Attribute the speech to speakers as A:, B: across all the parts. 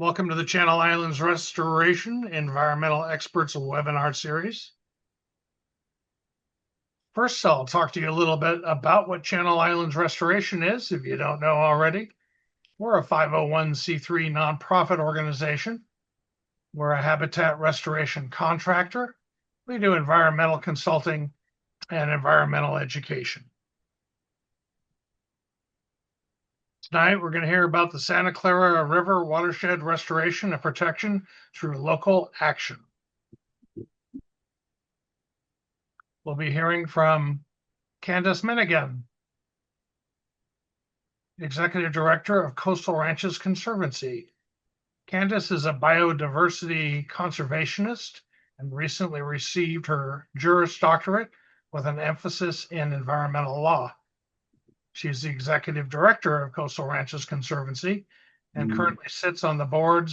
A: Welcome to the Channel Islands Restoration Environmental Experts Webinar Series. First, I'll talk to you a little bit about what Channel Islands Restoration is, if you don't know already. We're a 501c3 nonprofit organization. We're a habitat restoration contractor. We do environmental consulting and environmental education. Tonight, we're going to hear about the Santa Clara River watershed restoration and protection through local action. We'll be hearing from Candice Meneghin, Executive Director of Coastal Ranches Conservancy. Candice is a biodiversity conservationist and recently received her Juris Doctorate with an emphasis in environmental law. She's the Executive Director of Coastal Ranches Conservancy and currently sits on the board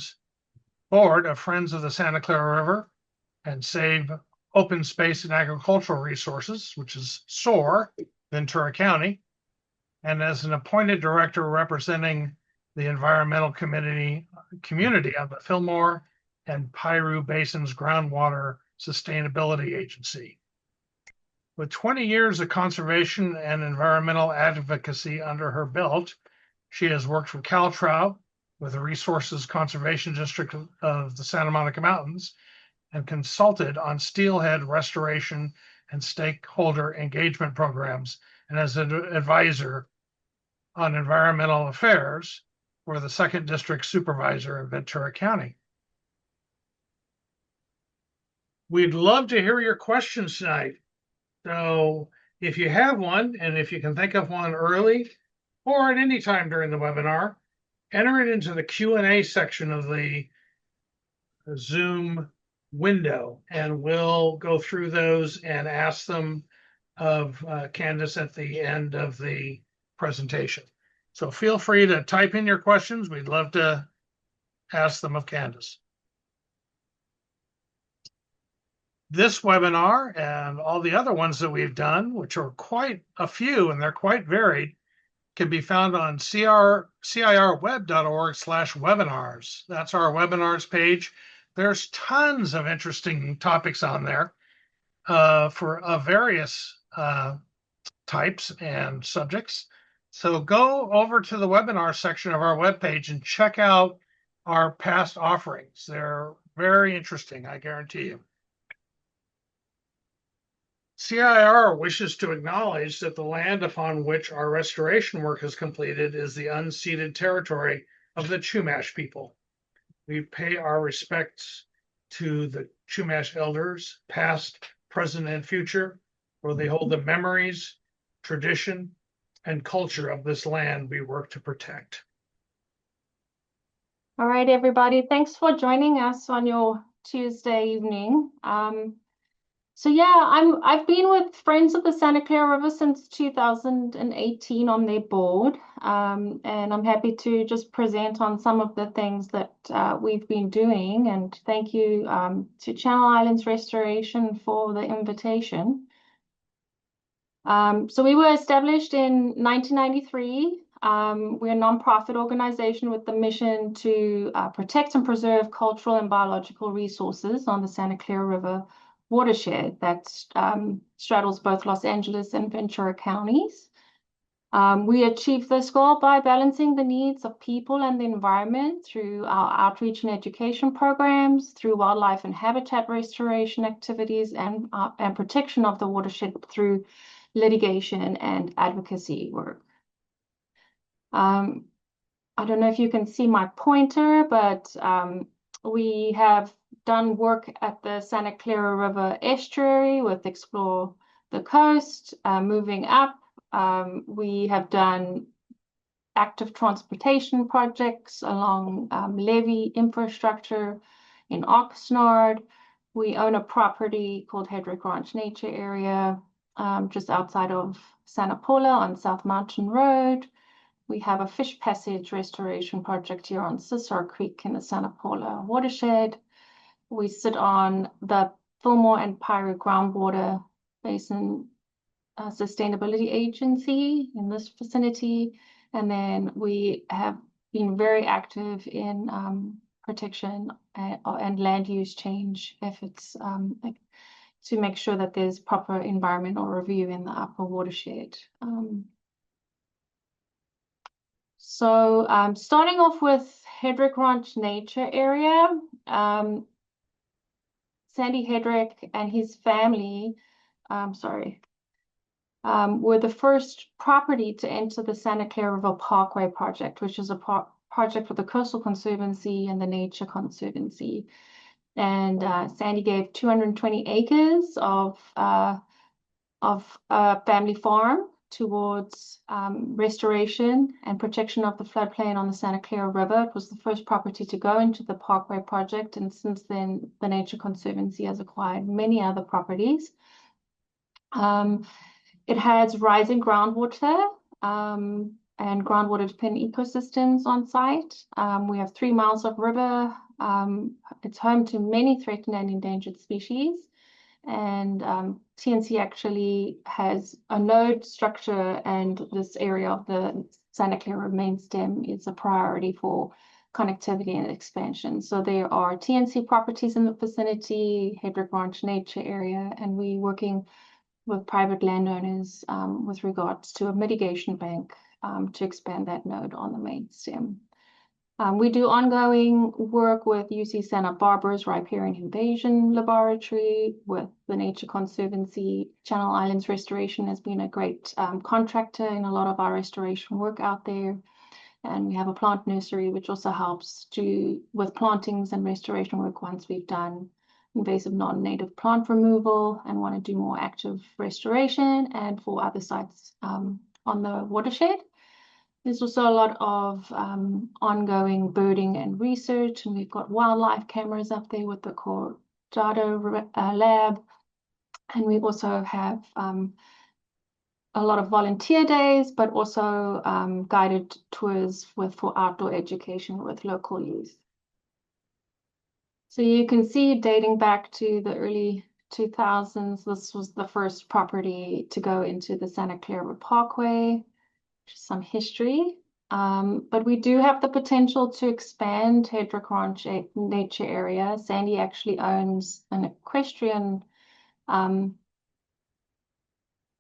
A: of Friends of the Santa Clara River and Save Open Space and Agricultural Resources, which is SOAR Ventura County, and as an appointed director representing the environmental community of the Fillmore and Piru Basins Groundwater Sustainability Agency. With 20 years of conservation and environmental advocacy under her belt, she has worked for CalTrout with the Resources Conservation District of the Santa Monica Mountains and consulted on steelhead restoration and stakeholder engagement programs, and as an advisor on environmental affairs for the 2nd District Supervisor in Ventura County. We'd love to hear your questions tonight. So if you have one, and if you can think of one early or at any time during the webinar, enter it into the Q&A section of the Zoom window, and we'll go through those and ask them of Candice at the end of the presentation. So feel free to type in your questions. We'd love to ask them of Candice. This webinar and all the other ones that we've done, which are quite a few and they're quite varied, can be found on cirweb.org/webinars. That's our webinars page. There's tons of interesting topics on there for various types and subjects. So go over to the webinar section of our webpage and check out our past offerings. They're very interesting, I guarantee you. CIR wishes to acknowledge that the land upon which our restoration work is completed is the unceded territory of the Chumash people. We pay our respects to the Chumash elders, past, present, and future, for they hold the memories, tradition, and culture of this land we work to protect.
B: All right, everybody, thanks for joining us on your Tuesday evening. So yeah, I've been with Friends of the Santa Clara River since 2018 on their board, and I'm happy to just present on some of the things that we've been doing. And thank you to Channel Islands Restoration for the invitation. So we were established in 1993. We're a nonprofit organization with the mission to protect and preserve cultural and biological resources on the Santa Clara River watershed that straddles both Los Angeles and Ventura counties. We achieve this goal by balancing the needs of people and the environment through our outreach and education programs, through wildlife and habitat restoration activities, and protection of the watershed through litigation and advocacy work. I don't know if you can see my pointer, but we have done work at the Santa Clara River estuary with Explore the Coast. Moving up, we have done active transportation projects along levee infrastructure in Oxnard. We own a property called Hedrick Ranch Nature Area just outside of Santa Paula on South Mountain Road. We have a fish passage restoration project here on Sisar Creek in the Santa Paula watershed. We sit on the Fillmore and Piru Groundwater Basin Sustainability Agency in this vicinity. And then we have been very active in protection and land use change efforts to make sure that there's proper environmental review in the upper watershed. Starting off with Hedrick Ranch Nature Area, Sandy Hedrick and his family, were the first property to enter the Santa Clara River Parkway project, which is a project for the Coastal Conservancy and the Nature Conservancy. And Sandy gave 220 acres of a family farm towards restoration and protection of the floodplain on the Santa Clara River. It was the first property to go into the Parkway project, and since then, the Nature Conservancy has acquired many other properties. It has rising groundwater and groundwater dependent ecosystems on site. We have 3 miles of river. It's home to many threatened and endangered species. And TNC actually has a node structure, and this area of the Santa Clara main stem is a priority for connectivity and expansion. So there are TNC properties in the vicinity, Hedrick Ranch Nature Area, and we're working with private landowners with regards to a mitigation bank to expand that node on the main stem. We do ongoing work with UC Santa Barbara's Riparian Invasion Laboratory, with the Nature Conservancy. Channel Islands Restoration has been a great contractor in a lot of our restoration work out there. And we have a plant nursery, which also helps with plantings and restoration work once we've done invasive non-native plant removal and want to do more active restoration, and for other sites on the watershed. There's also a lot of ongoing birding and research, and we've got wildlife cameras up there with the CalTrout lab. And we also have a lot of volunteer days, but also guided tours for outdoor education with local youth. So you can see, dating back to the early 2000s, this was the first property to go into the Santa Clara Parkway. Just some history. But we do have the potential to expand Hedrick Ranch Nature Area. Sandy actually owns an equestrian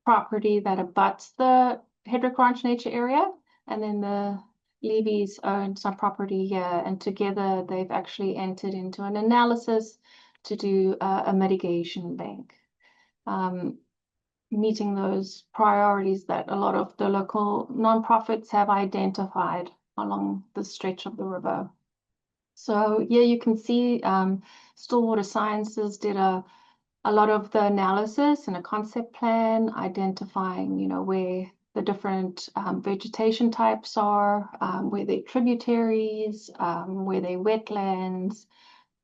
B: property that abuts the Hedrick Ranch Nature Area, and then the Levy's own some property here, and together they've actually entered into an analysis to do a mitigation bank, meeting those priorities that a lot of the local nonprofits have identified along the stretch of the river. So yeah, you can see Stillwater Sciences did a lot of the analysis and a concept plan identifying, where the different vegetation types are, where they're tributaries, where they're wetlands,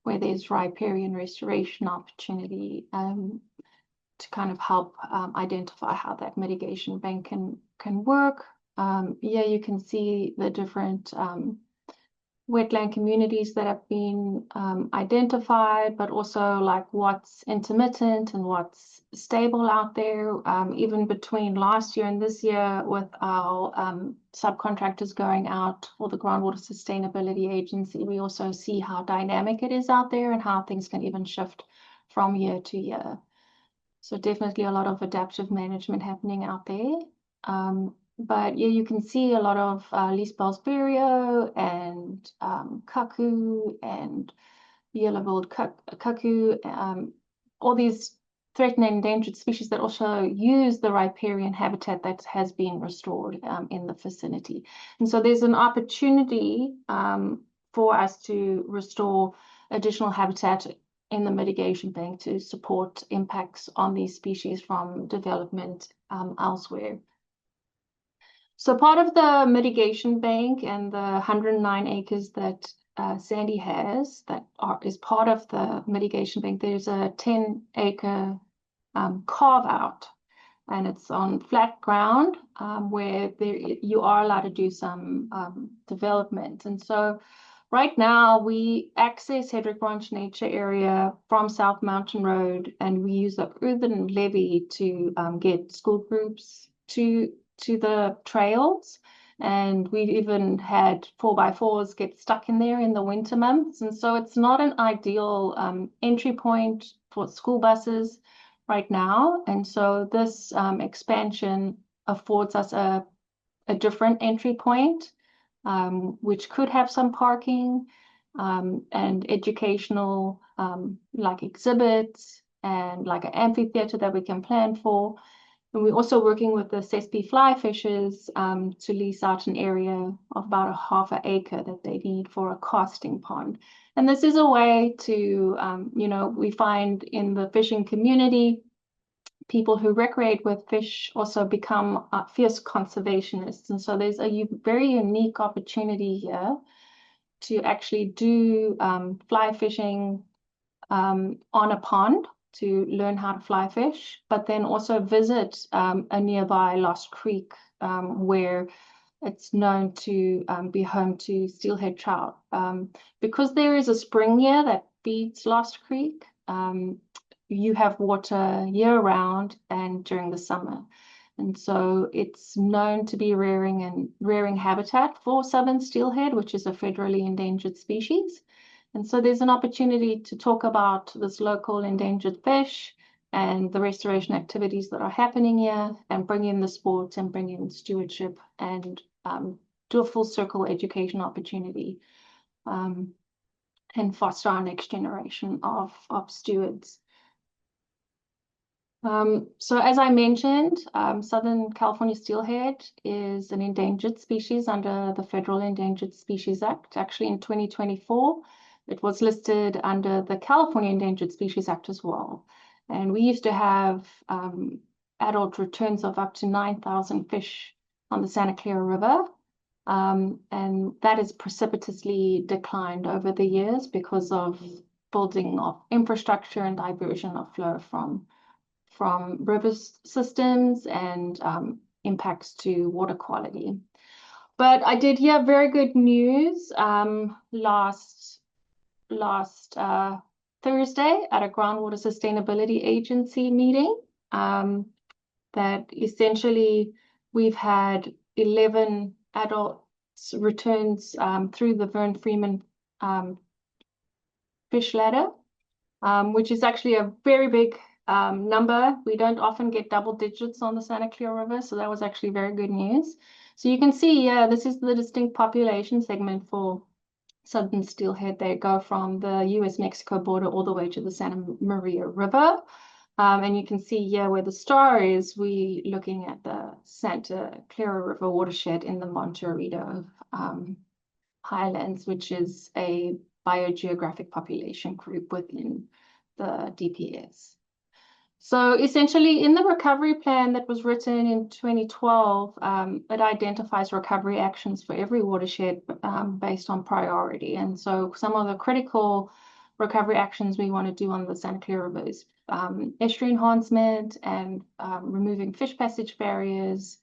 B: where there's riparian restoration opportunity, to kind of help identify how that mitigation bank can work. Yeah, you can see the different wetland communities that have been identified, but also like what's intermittent and what's stable out there. Even between last year and this year, with our subcontractors going out for the Groundwater Sustainability Agency, we also see how dynamic it is out there and how things can even shift from year to year. So definitely a lot of adaptive management happening out there. But yeah, you can see a lot of Leasebell's vireo and cuckoo and yellow-billed cuckoo, all these threatened and endangered species that also use the riparian habitat that has been restored in the vicinity. And so there's an opportunity for us to restore additional habitat in the mitigation bank to support impacts on these species from development elsewhere. So part of the mitigation bank and the 109 acres that Sandy has that is part of the mitigation bank, there's a 10-acre carve out, and it's on flat ground where you are allowed to do some development. And so right now we access Hedrick Ranch Nature Area from South Mountain Road, and we use the urban levee to get school groups to the trails. And we've even had 4x4s get stuck in there in the winter months. And so it's not an ideal entry point for school buses right now. And so this expansion affords us a different entry point, which could have some parking and educational like exhibits and like an amphitheater that we can plan for. And we're also working with the Sespe fly fishers to lease out an area of about a half an acre that they need for a casting pond. And this is a way to, you know, we find in the fishing community, people who recreate with fish also become fierce conservationists. And so there's a very unique opportunity here to actually do fly fishing on a pond to learn how to fly fish, but then also visit a nearby Lost Creek where it's known to be home to steelhead trout. Because there is a spring here that feeds Lost Creek, you have water year-round and during the summer. And so it's known to be rearing habitat for southern steelhead, which is a federally endangered species. And so there's an opportunity to talk about this local endangered fish and the restoration activities that are happening here, and bring in the sports and bring in stewardship and do a full circle education opportunity and foster our next generation of stewards. So as I mentioned, Southern California steelhead is an endangered species under the Federal Endangered Species Act. Actually, in 2024, it was listed under the California Endangered Species Act as well. And we used to have adult returns of up to 9,000 fish on the Santa Clara River. And that has precipitously declined over the years because of building of infrastructure and diversion of flow from river systems and impacts to water quality. But I did hear very good news last Thursday at a Groundwater Sustainability Agency meeting that essentially we've had 11 adult returns through the Vern Freeman fish ladder, which is actually a very big number. We don't often get double digits on the Santa Clara River, so that was actually very good news. So you can see, this is the distinct population segment for southern steelhead. They go from the US-Mexico border all the way to the Santa Maria River. And you can see here where the star is, we looking at the Santa Clara River watershed in the Montecito Highlands, which is a biogeographic population group within the DPS. So essentially, in the recovery plan that was written in 2012, it identifies recovery actions for every watershed based on priority. And so some of the critical recovery actions we want to do on the Santa Clara River is estuary enhancement and removing fish passage barriers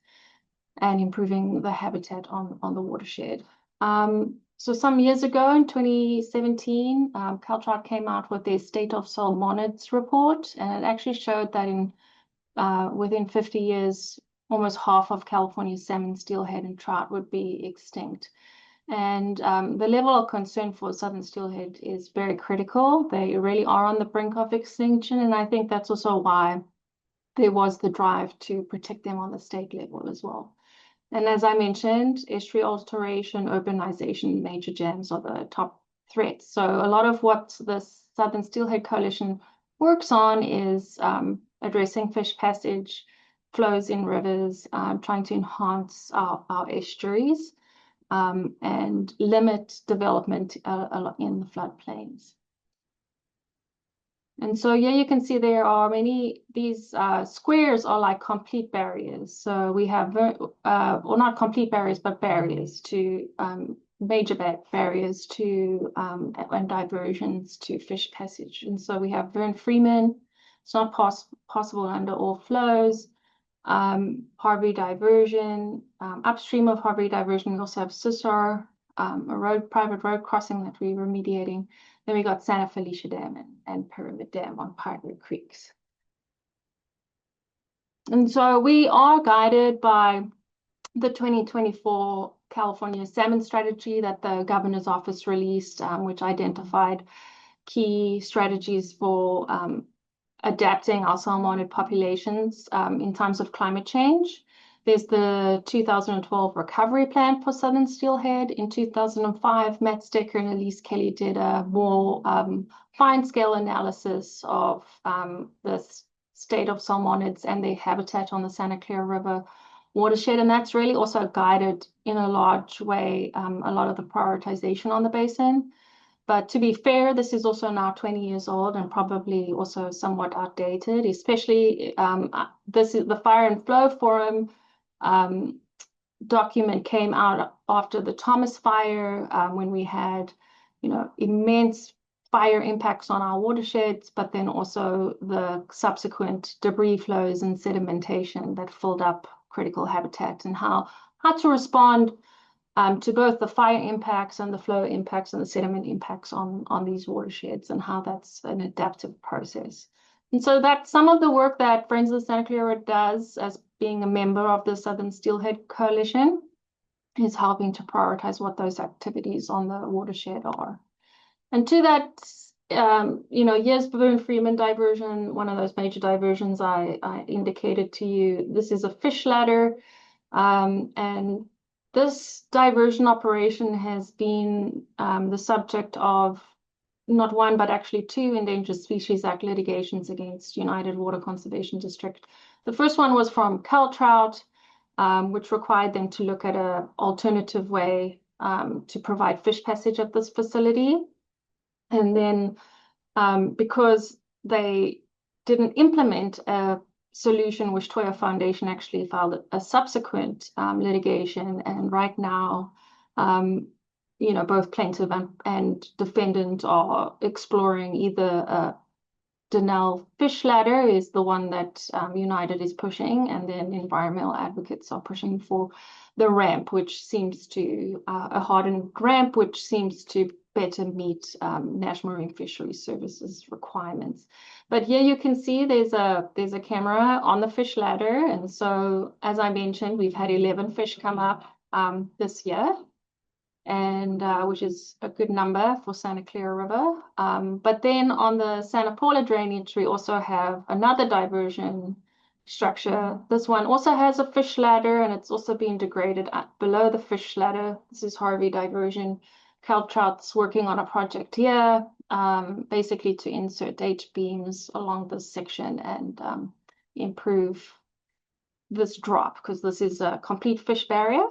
B: and improving the habitat on the watershed. So some years ago, in 2017, CalTrout came out with their State of Salmonids report, and it actually showed that within 50 years, almost half of California's salmon, steelhead, and trout would be extinct. And the level of concern for southern steelhead is very critical. They really are on the brink of extinction, and I think that's also why there was the drive to protect them on the state level as well. And as I mentioned, estuary alteration, urbanization, major jams are the top threats. So a lot of what the Southern Steelhead Coalition works on is addressing fish passage, flows in rivers, trying to enhance our estuaries, and limit development in the floodplains. And so here you can see there are these squares are like complete barriers. So we have, well, not complete barriers, but barriers to major barriers to and diversions to fish passage. And so we have Vern Freeman. It's not possible under all flows. Harvey diversion, upstream of Harvey diversion, we also have SOAR, a private road crossing that we're remediating. Then we got Santa Felicia Dam and Pyramid Dam on Piru creeks. And so we are guided by the 2024 California Salmon Strategy that the Governor's Office released, which identified key strategies for adapting our salmonid populations in times of climate change. There's the 2012 Recovery Plan for Southern Steelhead. In 2005, Matt Stecker and Elise Kelly did a more fine-scale analysis of the state of salmonids and their habitat on the Santa Clara River watershed, and that's really also guided in a large way a lot of the prioritization on the basin. But to be fair, this is also now 20 years old and probably also somewhat outdated, especially this is the Fire and Flow Forum document came out after the Thomas Fire, when we had, immense fire impacts on our watersheds, but then also the subsequent debris flows and sedimentation that filled up critical habitat, and how to respond to both the fire impacts and the flow impacts and the sediment impacts on these watersheds, and how that's an adaptive process. And so that's some of the work that Friends of the Santa Clara does as being a member of the Southern Steelhead Coalition, is helping to prioritize what those activities on the watershed are. And to that, yes, Boone-Freeman diversion, one of those major diversions I indicated to you, this is a fish ladder, and this diversion operation has been the subject of not one, but actually two Endangered Species Act litigations against United Water Conservation District. The first one was from CalTrout, which required them to look at an alternative way to provide fish passage at this facility. And then because they didn't implement a solution, which Toya Foundation actually filed a subsequent litigation, and right now, both plaintiff and defendant are exploring either a Denell fish ladder is the one that United is pushing, and then environmental advocates are pushing for the ramp, which seems to a hardened ramp, which seems to better meet National Marine Fisheries Services requirements. But here you can see there's a camera on the fish ladder, and so as I mentioned, we've had 11 fish come up this year, and which is a good number for Santa Clara River. But then on the Santa Paula drainage, we also have another diversion structure. This one also has a fish ladder, and it's also been degraded below the fish ladder. This is Harvey diversion. CalTrout's working on a project here, basically to insert H-beams along this section and improve this drop, because this is a complete fish barrier.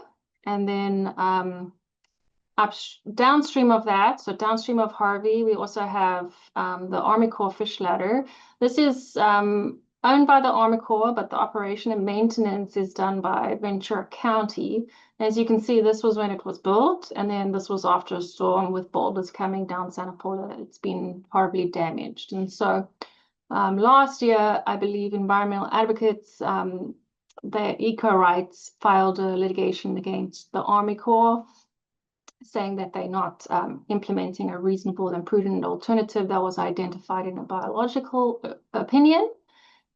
B: And then downstream of that, so downstream of Harvey, we also have the Army Corps fish ladder. This is owned by the Army Corps, but the operation and maintenance is done by Ventura County. As you can see, this was when it was built, and then this was after a storm with boulders coming down Santa Paula. It's been horribly damaged. And so last year, I believe environmental advocates, the Eco Rights, filed a litigation against the Army Corps, saying that they're not implementing a reasonable and prudent alternative that was identified in a biological opinion.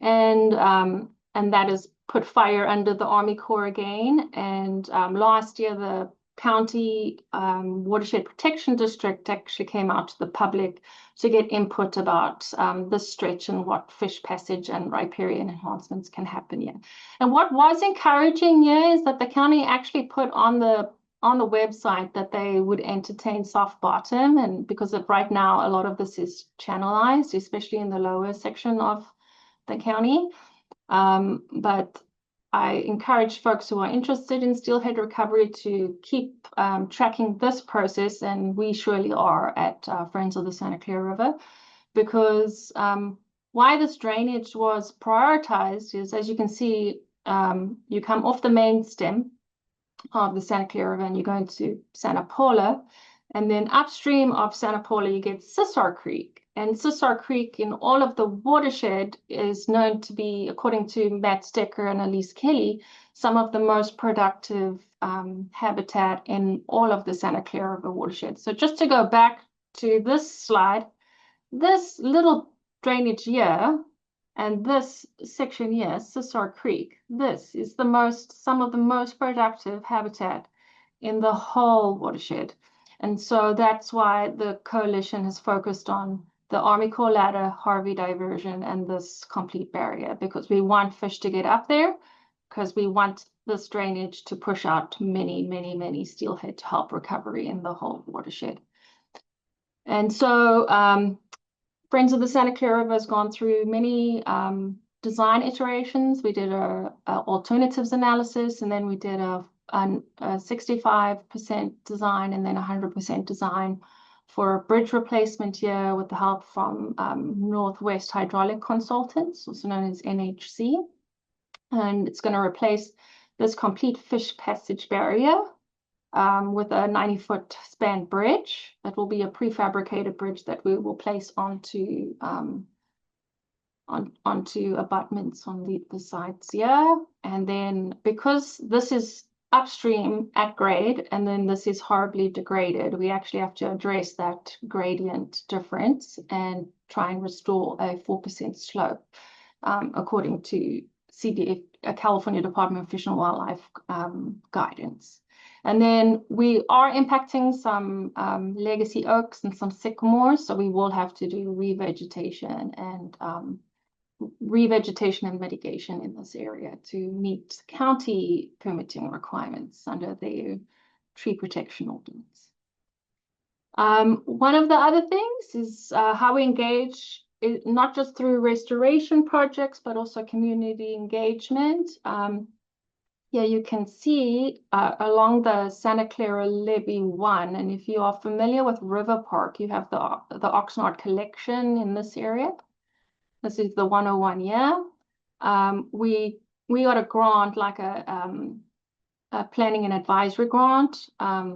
B: And that has put fire under the Army Corps again. And last year, the county watershed protection district actually came out to the public to get input about this stretch and what fish passage and riparian enhancements can happen here. And what was encouraging here is that the county actually put on the website that they would entertain soft bottom, and because right now a lot of this is channelized, especially in the lower section of the county. But I encourage folks who are interested in steelhead recovery to keep tracking this process, and we surely are at Friends of the Santa Clara River, because why this drainage was prioritized is, as you can see, you come off the main stem of the Santa Clara River and you're going to Santa Paula, and then upstream of Santa Paula you get Sissar Creek. And Sissar Creek in all of the watershed is known to be, according to Matt Stecker and Elise Kelly, some of the most productive habitat in all of the Santa Clara River watershed. So just to go back to this slide, this little drainage here And this section here, SOAR Creek, this is some of the most productive habitat in the whole watershed. And so that's why the coalition has focused on the Army Corps ladder, Harvey diversion, and this complete barrier, because we want fish to get up there, because we want this drainage to push out many, many, many steelhead to help recovery in the whole watershed. And so Friends of the Santa Clara River has gone through many design iterations. We did a alternatives analysis, and then we did a 65% design and then 100% design for a bridge replacement here with the help from Northwest Hydraulic Consultants, also known as NHC. And it's going to replace this complete fish passage barrier with a 90-foot span bridge. That will be a prefabricated bridge that we will place onto abutments on the sides here. And then because this is upstream at grade, and then this is horribly degraded, we actually have to address that gradient difference and try and restore a 4% slope, according to CDF, California Department of Fish and Wildlife guidance. And then we are impacting some legacy oaks and some sycamores, so we will have to do revegetation and mitigation in this area to meet county permitting requirements under the tree protection ordinance. One of the other things is how we engage, not just through restoration projects, but also community engagement. Here you can see along the Santa Clara Levee 1, and if you are familiar with River Park, you have the Oxnard collection in this area. This is the 101 year. We got a grant, like a planning and advisory grant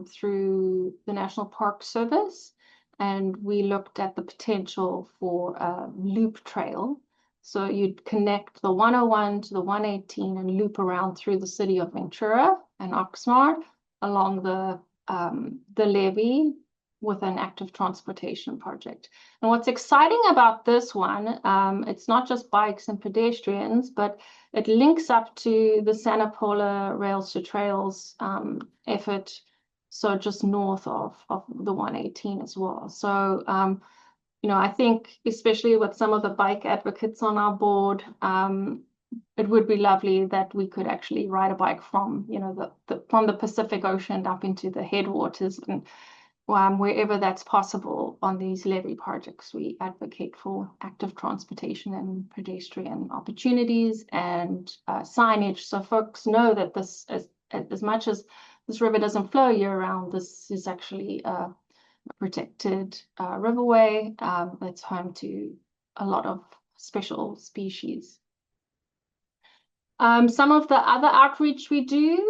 B: through the National Park Service, and we looked at the potential for a loop trail. So you'd connect the 101 to the 118 and loop around through the city of Ventura and Oxnard along the levee with an active transportation project. And what's exciting about this one, it's not just bikes and pedestrians, but it links up to the Santa Paula Rails to Trails effort, so just north of the 118 as well. So you know, I think especially with some of the bike advocates on our board, it would be lovely that we could actually ride a bike from, you know, from the Pacific Ocean up into the headwaters, and wherever that's possible on these levee projects. We advocate for active transportation and pedestrian opportunities and signage, so folks know that this, as much as this river doesn't flow year-round, this is actually a protected riverway that's home to a lot of special species. Some of the other outreach we did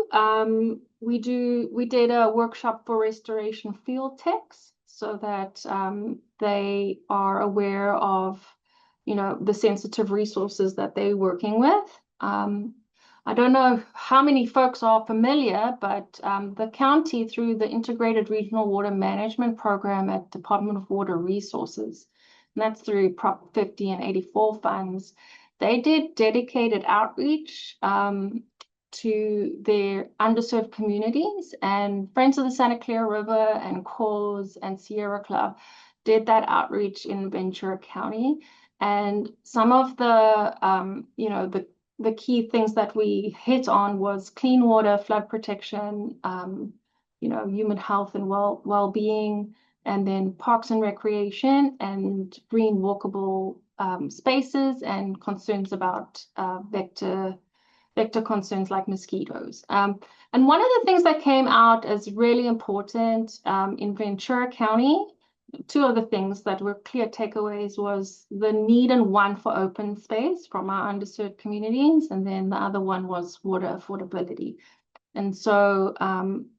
B: a workshop for restoration field techs, so that they are aware of, you know, the sensitive resources that they're working with. I don't know how many folks are familiar, but the county, through the Integrated Regional Water Management Program at Department of Water Resources, and that's through Prop 50 and 84 funds, they did dedicated outreach to their underserved communities, and Friends of the Santa Clara River and CAUSE and Sierra Club did that outreach in Ventura County. And some of the, you know, the key things that we hit on was clean water, flood protection, you know, human health and well-being, and then parks and recreation and green walkable spaces, and concerns about vector concerns like mosquitoes. And one of the things that came out as really important in Ventura County, two of the things that were clear takeaways was the need and want for open space from our underserved communities, and then the other one was water affordability. And so, and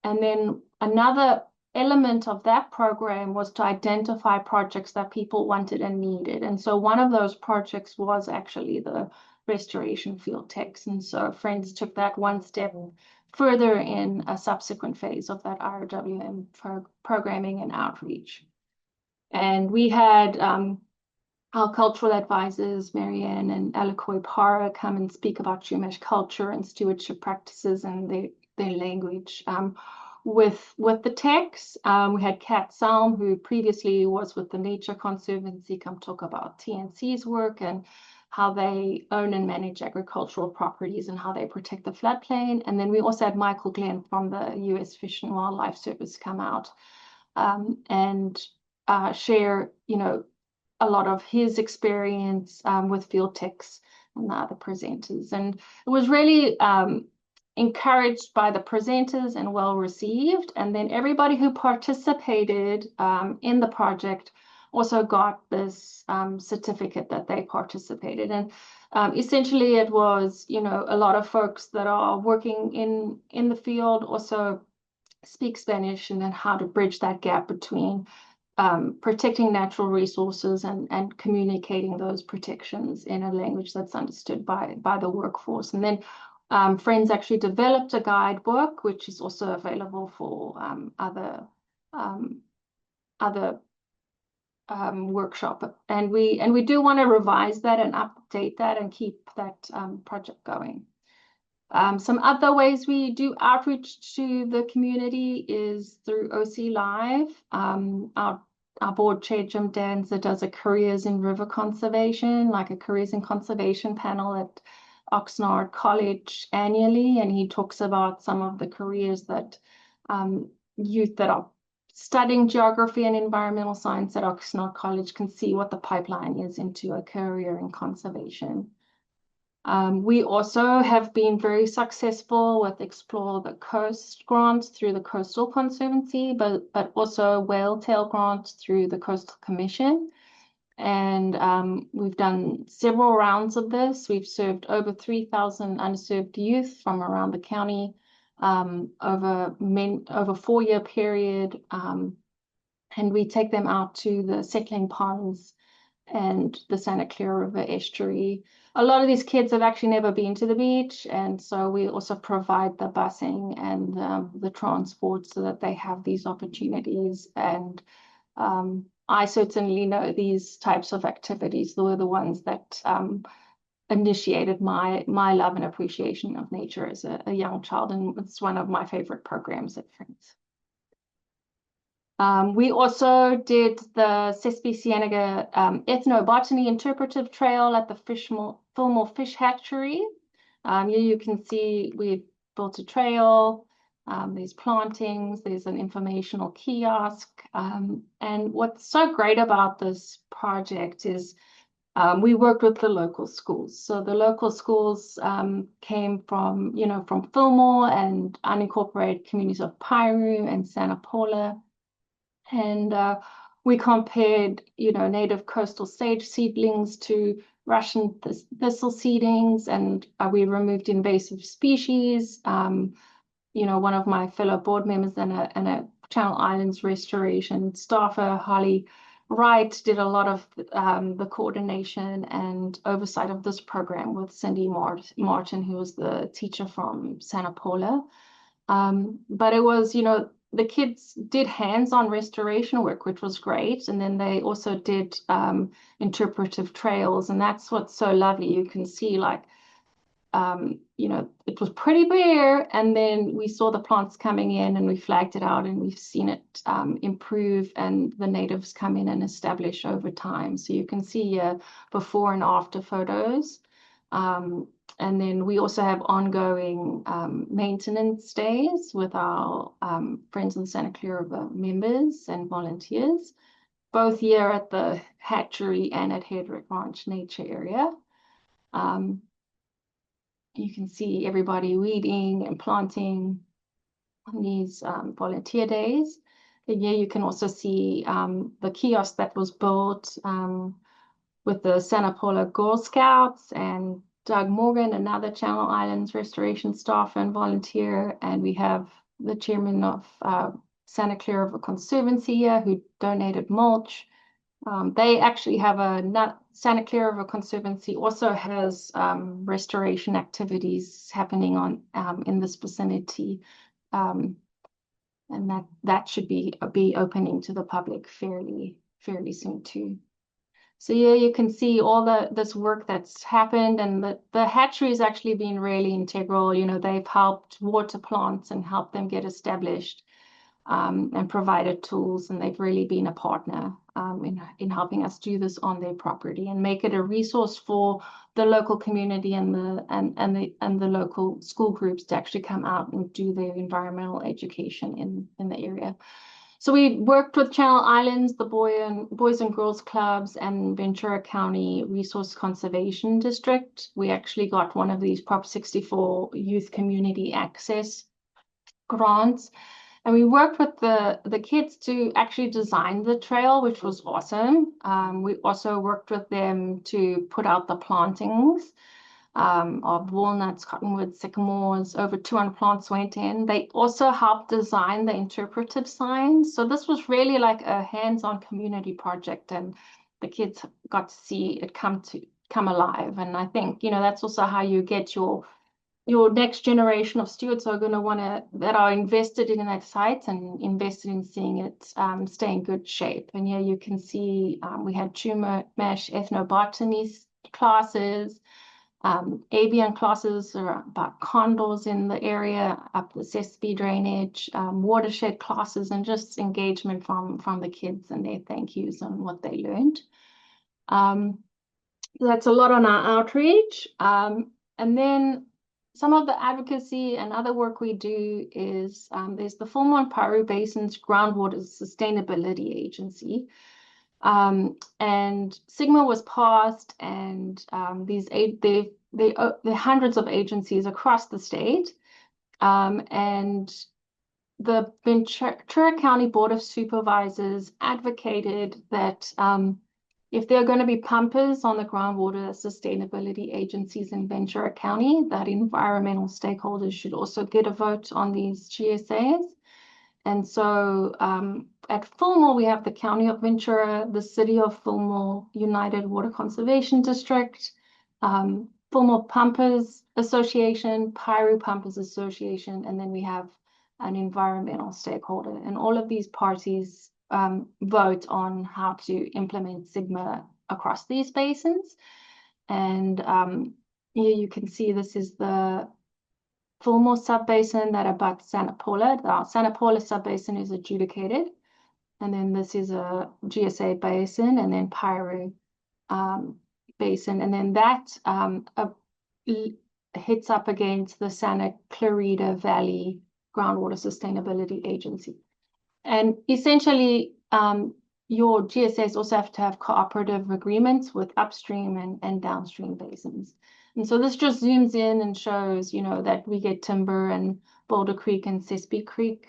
B: then another element of that program was to identify projects that people wanted and needed. And so one of those projects was actually the restoration field techs. And so Friends took that one step further in a subsequent phase of that RWM programming and outreach. And we had our cultural advisors, Marianne and Alakoy Para, come and speak about Chumash culture and stewardship practices and their language. With the text, we had Kat Salm, who previously was with the Nature Conservancy, come talk about TNC's work and how they own and manage agricultural properties and how they protect the floodplain. And then we also had Michael Glenn from the U.S. Fish and Wildlife Service come out and share, a lot of his experience with field techs and the other presenters. And it was really encouraged by the presenters and well received. And then everybody who participated in the project also got this certificate that they participated. And essentially it was, a lot of folks that are working in the field also speak Spanish, and then how to bridge that gap between protecting natural resources and communicating those protections in a language that's understood by the workforce. And then Friends actually developed a guidebook, which is also available for other workshop. And we do want to revise that and update that and keep that project going. Some other ways we do outreach to the community is through OC Live. Our board chair, Jim Danza, does a Careers in River Conservation, like a Careers in Conservation panel at Oxnard College annually, and he talks about some of the careers that youth that are studying geography and environmental science at Oxnard College can see what the pipeline is into a career in conservation. We also have been very successful with Explore the Coast grants through the Coastal Conservancy, but also Whale Tail grants through the Coastal Commission. And we've done several rounds of this. We've served over 3,000 underserved youth from around the county over a 4-year period. And we take them out to the settling ponds and the Santa Clara River estuary. A lot of these kids have actually never been to the beach, and so we also provide the busing and the transport so that they have these opportunities. And I certainly know these types of activities were the ones that initiated my love and appreciation of nature as a young child, and it's one of my favorite programs at Friends. We also did the Sespe Cienega ethnobotany interpretive trail at the Fillmore Fish Hatchery. Here you can see we've built a trail. There's plantings, there's an informational kiosk. And what's so great about this project is we worked with the local schools. So the local schools came from Fillmore and unincorporated communities of Piru and Santa Paula. And we compared, native coastal sage seedlings to Russian thistle seedlings, and we removed invasive species. One of my fellow board members and a Channel Islands restoration staffer, Holly Wright, did a lot of the coordination and oversight of this program with Cindy Martin, who was the teacher from Santa Paula. But it was, the kids did hands-on restoration work, which was great. And then they also did interpretive trails. And that's what's so lovely. You can see it was pretty bare. And then we saw the plants coming in and we flagged it out, and we've seen it improve, and the natives come in and establish over time. So you can see before and after photos. And then we also have ongoing maintenance days with our Friends of the Santa Clara River members and volunteers, both here at the hatchery and at Hedrick Ranch Nature Area. You can see everybody weeding and planting on these volunteer days. And here you can also see the kiosk that was built with the Santa Paula Girl Scouts and Doug Morgan, another Channel Islands restoration staff and volunteer. And we have the chairman of Santa Clara River Conservancy here, who donated mulch. They actually have Santa Clara River Conservancy also has restoration activities happening in this vicinity. And that should be opening to the public fairly soon too. So here you can see all this work that's happened, and the hatchery has actually been really integral. You know, they've helped water plants and helped them get established, and provided tools, and they've really been a partner in helping us do this on their property and make it a resource for the local community and the local school groups to actually come out and do their environmental education in the area. So we worked with Channel Islands, the Boys and Girls Clubs, and Ventura County Resource Conservation District. We actually got one of these Prop 64 Youth Community Access grants. And we worked with the kids to actually design the trail, which was awesome. We also worked with them to put out the plantings of walnuts, cottonwoods, sycamores. Over 200 plants went in. They also helped design the interpretive signs. So this was really like a hands-on community project, and the kids got to see it come alive. And I think, you know, that's also how you get your next generation of stewards are going to that are invested in that site and invested in seeing it stay in good shape. And here you can see we had Chumash ethnobotany classes, avian classes about condors in the area, up the Sespe drainage, watershed classes, and just engagement from the kids and their thank yous and what they learned. That's a lot on our outreach. And then some of the advocacy and other work we do is there's the Fillmore and Piru Basins Groundwater Sustainability Agency. And SIGMA was passed, and there are hundreds of agencies across the state. And the Ventura County Board of Supervisors advocated that if there are going to be pumpers on the groundwater sustainability agencies in Ventura County, that environmental stakeholders should also get a vote on these GSAs. And so at Fillmore, we have the County of Ventura, the City of Fillmore, United Water Conservation District, Fillmore Pumpers Association, Piru Pumpers Association, and then we have an environmental stakeholder. And all of these parties vote on how to implement SIGMA across these basins. And here you can see this is the Fillmore subbasin that abuts Santa Paula. The Santa Paula subbasin is adjudicated. And then this is a GSA basin, and then Piru basin. And then that hits up against the Santa Clarita Valley Groundwater Sustainability Agency. And essentially, your GSAs also have to have cooperative agreements with upstream and downstream basins. And so this just zooms in and shows, you know, that we get timber and Boulder Creek and Sespe Creek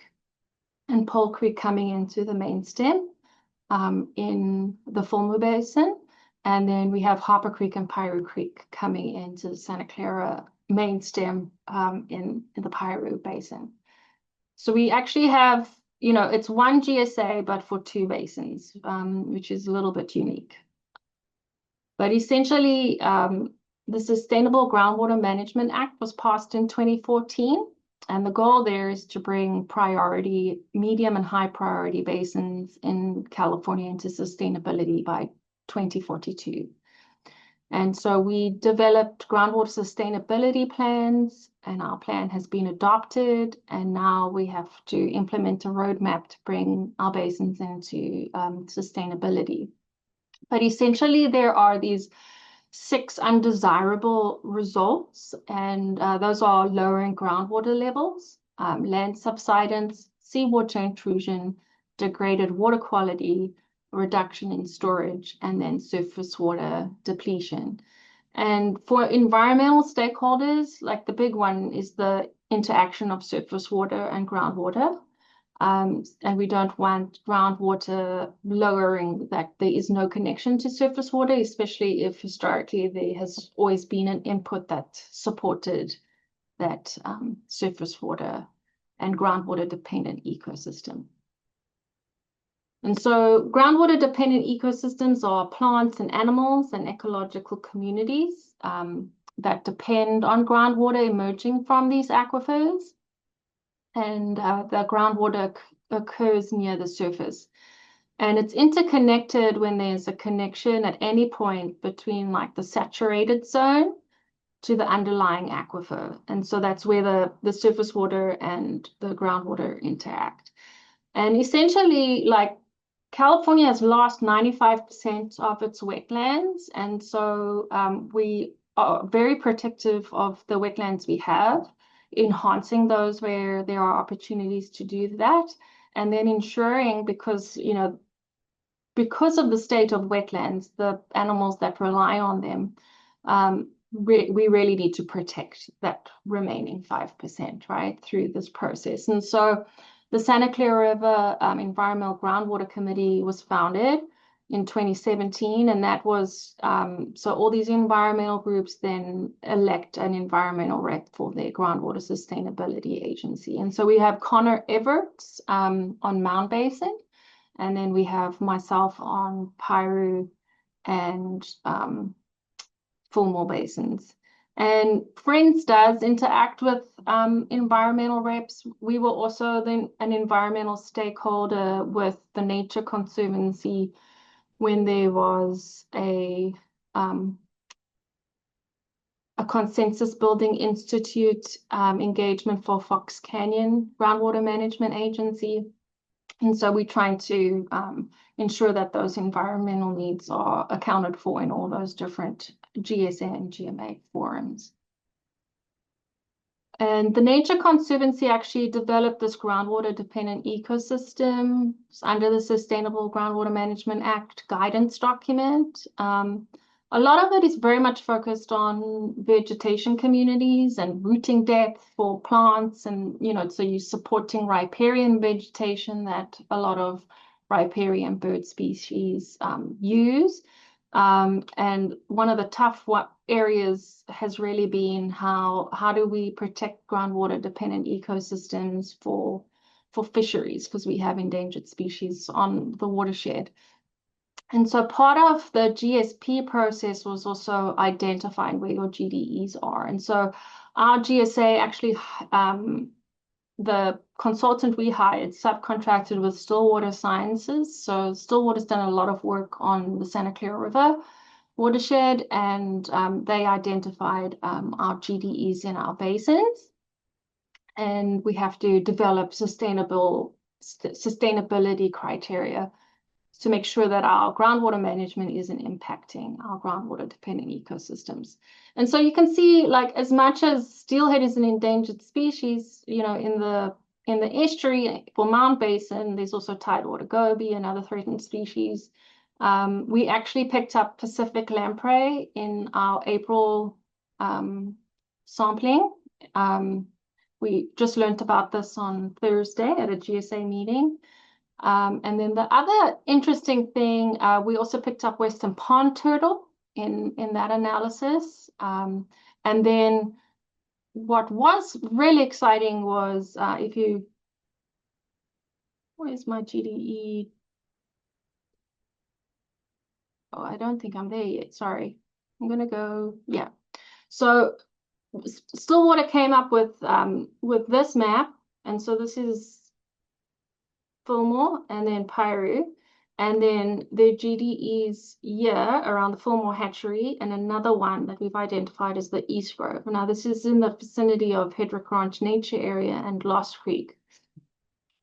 B: and Pole Creek coming into the main stem in the Fillmore Basin. And then we have Harper Creek and Piru Creek coming into the Santa Clara main stem in the Piru Basin. So we actually have, you know, it's one GSA, but for two basins, which is a little bit unique. But essentially, the Sustainable Groundwater Management Act was passed in 2014, and the goal there is to bring priority, medium and high priority basins in California into sustainability by 2042. And so we developed groundwater sustainability plans, and our plan has been adopted, and now we have to implement a roadmap to bring our basins into sustainability. But essentially, there are these 6 undesirable results, and those are lowering groundwater levels, land subsidence, seawater intrusion, degraded water quality, reduction in storage, and then surface water depletion. And for environmental stakeholders, like the big one is the interaction of surface water and groundwater. And we don't want groundwater lowering, that there is no connection to surface water, especially if historically there has always been an input that supported that surface water and groundwater dependent ecosystem. And so groundwater dependent ecosystems are plants and animals and ecological communities that depend on groundwater emerging from these aquifers. And the groundwater occurs near the surface. And it's interconnected when there's a connection at any point between like the saturated zone to the underlying aquifer. And so that's where the surface water and the groundwater interact. And essentially, like, California has lost 95% of its wetlands. And so we are very protective of the wetlands we have, enhancing those where there are opportunities to do that. And then ensuring, because, because of the state of wetlands, the animals that rely on them, we really need to protect that remaining 5%, right, through this process. And so the Santa Clara River Environmental Groundwater Committee was founded in 2017, and that was, so all these environmental groups then elect an environmental rep for their groundwater sustainability agency. And so we have Connor Everts on Mound Basin, and then we have myself on Piru and Fillmore Basins. And Friends does interact with environmental reps. We were also then an environmental stakeholder with the Nature Conservancy when there was a Consensus Building Institute engagement for Fox Canyon Groundwater Management Agency. And so we're trying to ensure that those environmental needs are accounted for in all those different GSA and GMA forums. And the Nature Conservancy actually developed this groundwater dependent ecosystem under the Sustainable Groundwater Management Act guidance document. A lot of it is very much focused on vegetation communities and rooting depth for plants, and so you're supporting riparian vegetation that a lot of riparian bird species use. And one of the tough areas has really been how do we protect groundwater dependent ecosystems for fisheries, because we have endangered species on the watershed. And so part of the GSP process was also identifying where your GDEs are. And so our GSA actually, the consultant we hired subcontracted with Stillwater Sciences. So Stillwater's done a lot of work on the Santa Clara River watershed, and they identified our GDEs in our basins. And we have to develop sustainability criteria to make sure that our groundwater management isn't impacting our groundwater dependent ecosystems. And so you can see, like, as much as steelhead is an endangered species, in the estuary for Mound Basin, there's also tidewater goby, another threatened species. We actually picked up Pacific lamprey in our April sampling. We just learned about this on Thursday at a GSA meeting. And then the other interesting thing, we also picked up western pond turtle in that analysis. And then what was really exciting was where's my GDE? Oh, I don't think I'm there yet. Sorry. I'm going to go. Yeah. So Stillwater came up with this map. And so this is Fillmore and then Piru, and then the GDEs here around the Fillmore hatchery, and another one that we've identified as the East Grove. Now this is in the vicinity of Hedrick Ranch Nature Area and Lost Creek.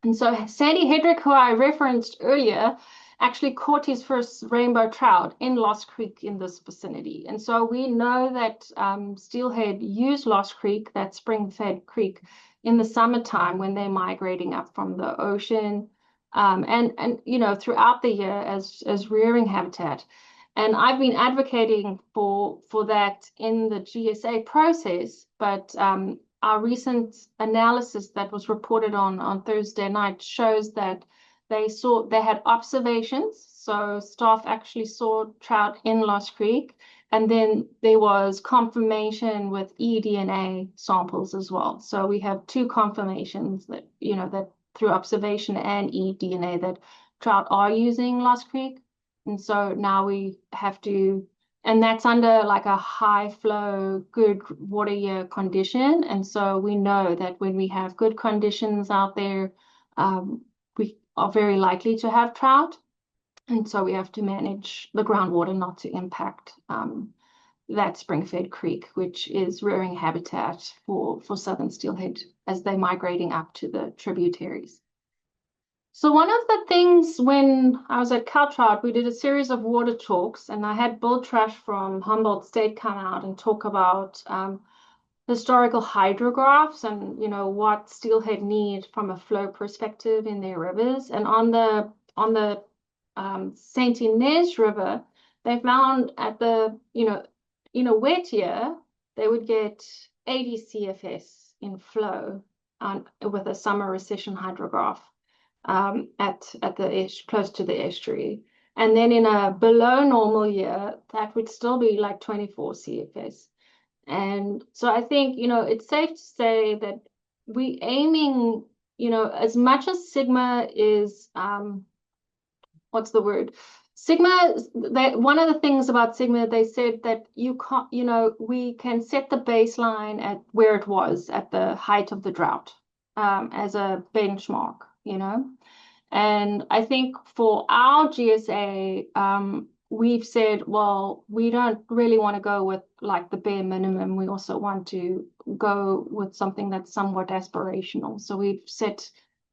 B: And so Sandy Hedrick, who I referenced earlier, actually caught his first rainbow trout in Lost Creek in this vicinity. And so we know that steelhead use Lost Creek, that spring-fed creek, in the summertime when they're migrating up from the ocean, and throughout the year as rearing habitat. And I've been advocating for that in the GSA process, but our recent analysis that was reported on Thursday night shows that they had observations. So staff actually saw trout in Lost Creek. And then there was confirmation with eDNA samples as well. So we have two confirmations that, that through observation and eDNA that trout are using Lost Creek. And so now we have to, and that's under like a high flow, good water year condition. And so we know that when we have good conditions out there, we are very likely to have trout. And so we have to manage the groundwater not to impact that spring-fed creek, which is rearing habitat for southern steelhead as they're migrating up to the tributaries. So one of the things when I was at CalTrout, we did a series of water talks, and I had Bill Trash from Humboldt State come out and talk about historical hydrographs and what steelhead need from a flow perspective in their rivers. And on the Saint Ynez River, they found at the in a wet year they would get 80 CFS in flow with a summer recession hydrograph at the close to the estuary. And then in a below normal year, that would still be like 24 CFS. And so I think, it's safe to say that we aiming, as much as Sigma is, what's the word? Sigma, one of the things about Sigma, they said that you can't, we can set the baseline at where it was at the height of the drought as a benchmark, And I think for our GSA, we've said, well, we don't really want to go with like the bare minimum. We also want to go with something that's somewhat aspirational. So we've set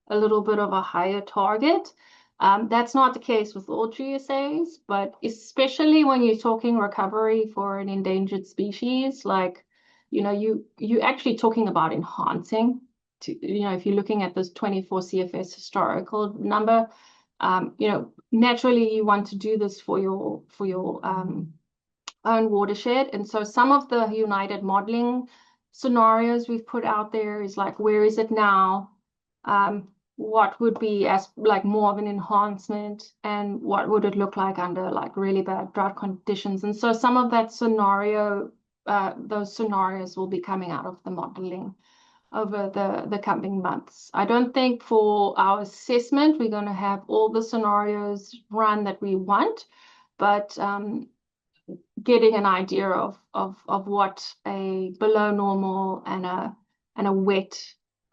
B: a little bit of a higher target. That's not the case with all GSAs, but especially when you're talking recovery for an endangered species, like, you're actually talking about enhancing. If you're looking at this 24 CFS historical number, naturally you want to do this for your own watershed. And so some of the United modeling scenarios we've put out there is like, where is it now? What would be as like more of an enhancement, and what would it look like under like really bad drought conditions? And so some of that scenario, those scenarios will be coming out of the modeling over the coming months. I don't think for our assessment we're going to have all the scenarios run that we want, but getting an idea of what a below normal and a wet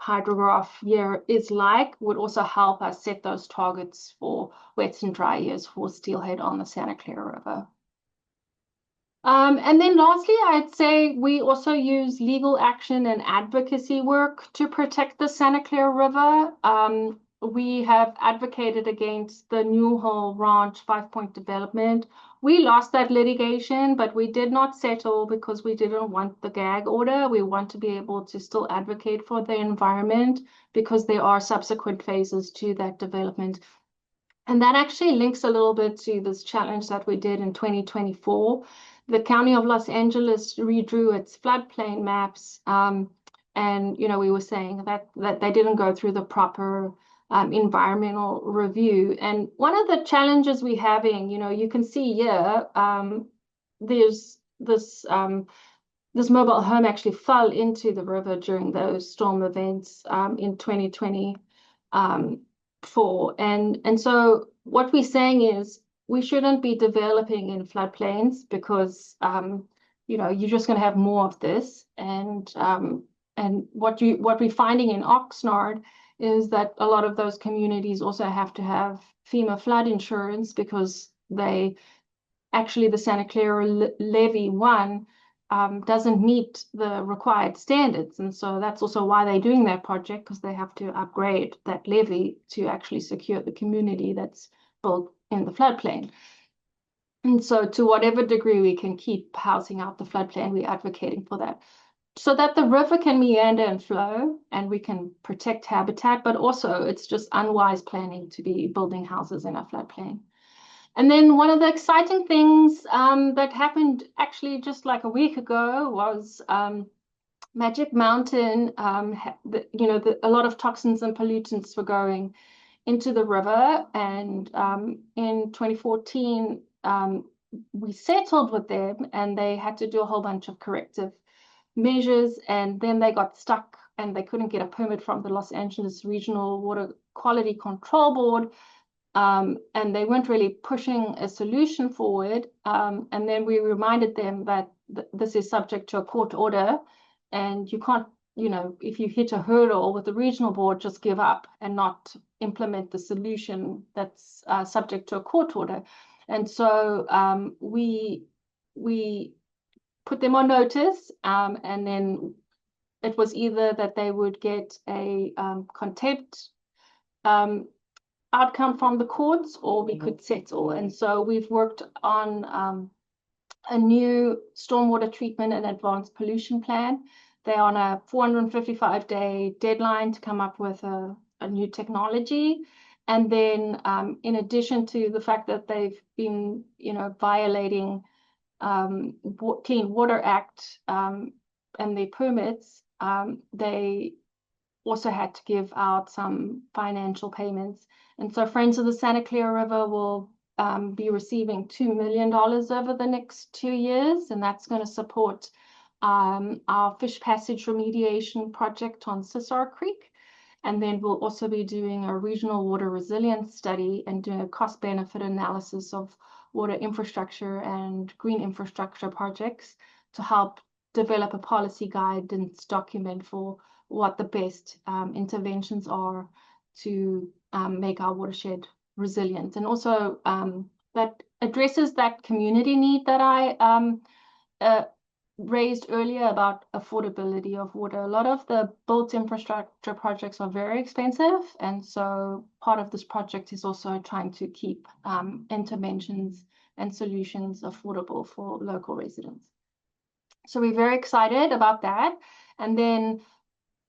B: hydrograph year is like would also help us set those targets for wet and dry years for steelhead on the Santa Clara River. And then lastly, I'd say we also use legal action and advocacy work to protect the Santa Clara River. We have advocated against the Newhall Ranch 5-point development. We lost that litigation, but we did not settle because we didn't want the gag order. We want to be able to still advocate for the environment because there are subsequent phases to that development. And that actually links a little bit to this challenge that we did in 2024. The County of Los Angeles redrew its floodplain maps, and we were saying that they didn't go through the proper environmental review. And one of the challenges we're having, you can see here, there's this mobile home actually fell into the river during those storm events in 2024. And so what we're saying is we shouldn't be developing in floodplains because you're just going to have more of this. And what we're finding in Oxnard is that a lot of those communities also have to have FEMA flood insurance because the Santa Clara Levee 1 doesn't meet the required standards. And so that's also why they're doing that project, because they have to upgrade that levee to actually secure the community that's built in the floodplain. And so to whatever degree we can keep housing out the floodplain, we're advocating for that, so that the river can meander and flow and we can protect habitat, but also it's just unwise planning to be building houses in a floodplain. And then one of the exciting things that happened actually just like a week ago was Magic Mountain, a lot of toxins and pollutants were going into the river. And in 2014, we settled with them and they had to do a whole bunch of corrective measures. And then they got stuck and they couldn't get a permit from the Los Angeles Regional Water Quality Control Board. And they weren't really pushing a solution forward. And then we reminded them that this is subject to a court order and you can't if you hit a hurdle with the regional board, just give up and not implement the solution that's subject to a court order. And so we put them on notice, and then it was either that they would get a contempt outcome from the courts, or we could settle. And so we've worked on a new stormwater treatment and advanced pollution plan. They're on a 455-day deadline to come up with a new technology. And then in addition to the fact that they've been, violating Clean Water Act and their permits, they also had to give out some financial payments. And so Friends of the Santa Clara River will be receiving $2 million over the next 2 years, and that's going to support our fish passage remediation project on Sisar Creek. And then we'll also be doing a regional water resilience study and doing a cost-benefit analysis of water infrastructure and green infrastructure projects to help develop a policy guidance document for what the best interventions are to make our watershed resilient. And also that addresses that community need that I raised earlier about affordability of water. A lot of the built infrastructure projects are very expensive, and so part of this project is also trying to keep interventions and solutions affordable for local residents. So we're very excited about that. And then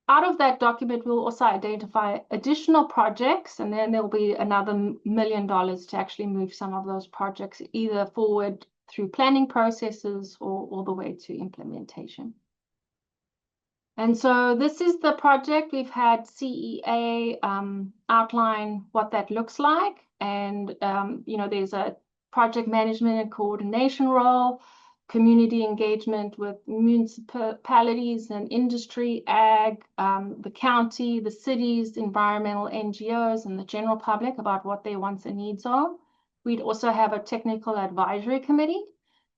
B: out of that document, we'll also identify additional projects, and then there'll be another $1 million to actually move some of those projects either forward through planning processes or all the way to implementation. And so this is the project. We've had CEA outline what that looks like. And, there's a project management and coordination role, community engagement with municipalities and industry, ag, the county, the cities, environmental NGOs, and the general public about what their wants and needs are. We'd also have a technical advisory committee.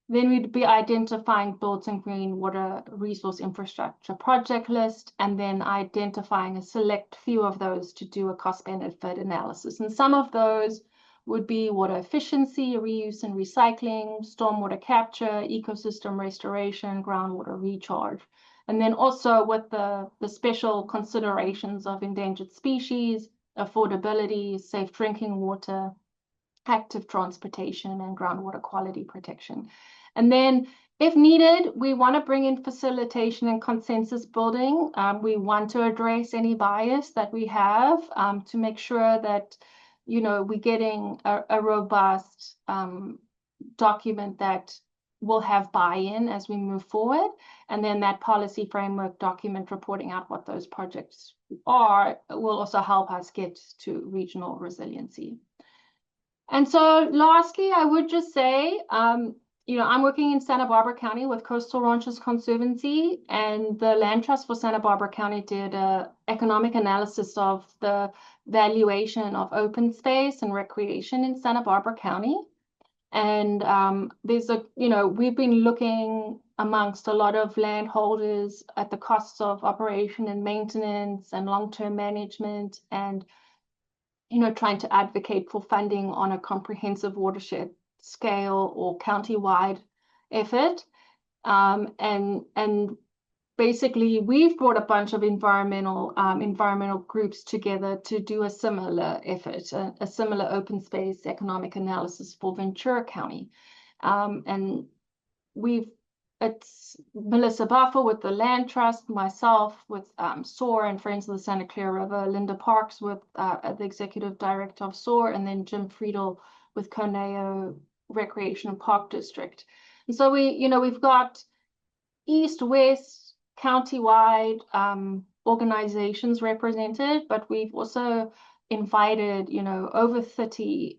B: Then we'd be identifying built and green water resource infrastructure project list, and then identifying a select few of those to do a cost-benefit analysis. And some of those would be water efficiency, reuse and recycling, stormwater capture, ecosystem restoration, groundwater recharge. And then also with the special considerations of endangered species, affordability, safe drinking water, active transportation, and groundwater quality protection. And then if needed, we want to bring in facilitation and consensus building. We want to address any bias that we have to make sure that we're getting a robust document that will have buy-in as we move forward. And then that policy framework document reporting out what those projects are will also help us get to regional resiliency. And so lastly, I would just say, I'm working in Santa Barbara County with Coastal Ranches Conservancy, and the Land Trust for Santa Barbara County did an economic analysis of the valuation of open space and recreation in Santa Barbara County. And we've been looking amongst a lot of landholders at the costs of operation and maintenance and long-term management, and trying to advocate for funding on a comprehensive watershed scale or county-wide effort. And basically, we've brought a bunch of environmental groups together to do a similar effort, a similar open space economic analysis for Ventura County. And it's Melissa Buffer with the Land Trust, myself with SOAR and Friends of the Santa Clara River, Linda Parks with the Executive Director of SOAR, and then Jim Friedel with Coneo Recreation and Park District. And so we've got east, west, county-wide organizations represented, but we've also invited, over 30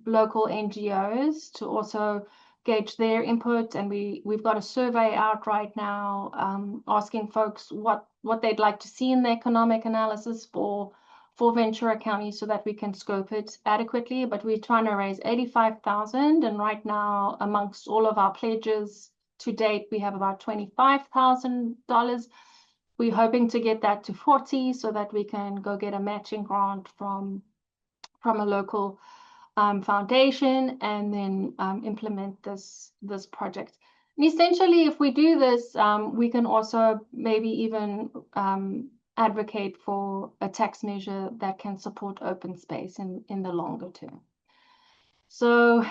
B: local NGOs to also gauge their input. And we've got a survey out right now asking folks what they'd like to see in the economic analysis for Ventura County so that we can scope it adequately. But we're trying to raise $85,000, and right now amongst all of our pledges to date, we have about $25,000. We're hoping to get that to 40 so that we can go get a matching grant from a local foundation and then implement this project. And essentially, if we do this, we can also maybe even advocate for a tax measure that can support open space in the longer term. So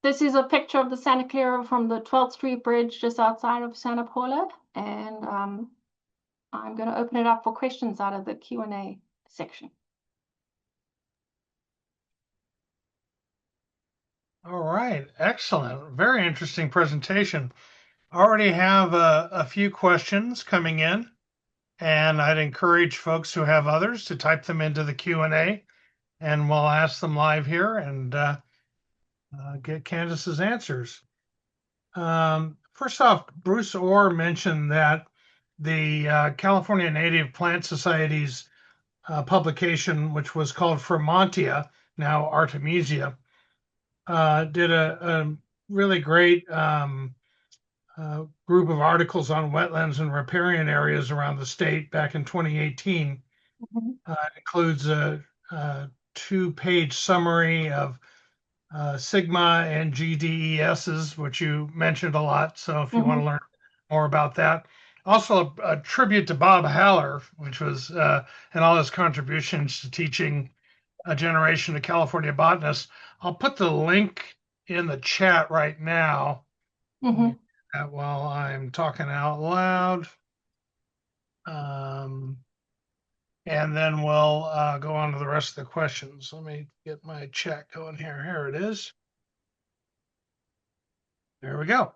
B: this is a picture of the Santa Clara from the 12th Street Bridge just outside of Santa Paula. And I'm going to open it up for questions out of the Q&A section.
A: All right, excellent. Very interesting presentation. Already have a few questions coming in, and I'd encourage folks who have others to type them into the Q&A, and we'll ask them live here and get Candice's answers. First off, Bruce Orr mentioned that the California Native Plant Society's publication, which was called Fremontia, now Artemisia, did a really great group of articles on wetlands and riparian areas around the state back in 2018. It includes a 2-page summary of Sigma and GDESs, which you mentioned a lot. So if you want to learn more about that. Also a tribute to Bob Haller, which was and all his contributions to teaching a generation of California botanists. I'll put the link in the chat right now while I'm talking out loud. And then we'll go on to the rest of the questions. Let me get my chat going here. Here it is. There we go.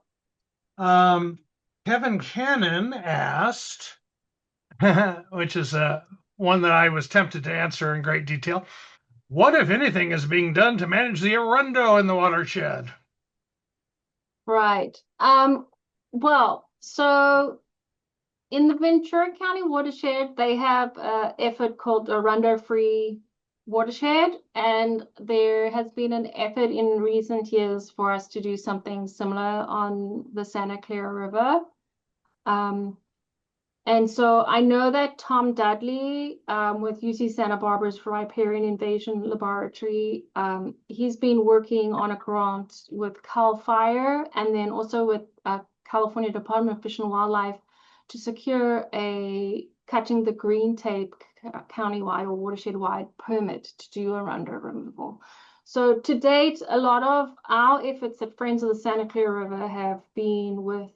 A: Kevin Cannon asked, which is one that I was tempted to answer in great detail. What, if anything, is being done to manage the arundo in the watershed?
B: Right. Well, so in the Ventura County watershed, they have an effort called Arundo Free Watershed, and there has been an effort in recent years for us to do something similar on the Santa Clara River. And so I know that Tom Dudley with UC Santa Barbara's Riparian Invasion Laboratory, he's been working on a grant with CAL FIRE and then also with California Department of Fish and Wildlife to secure a cutting the green tape countywide or watershed-wide permit to do arundo removal. So to date, a lot of our efforts at Friends of the Santa Clara River have been with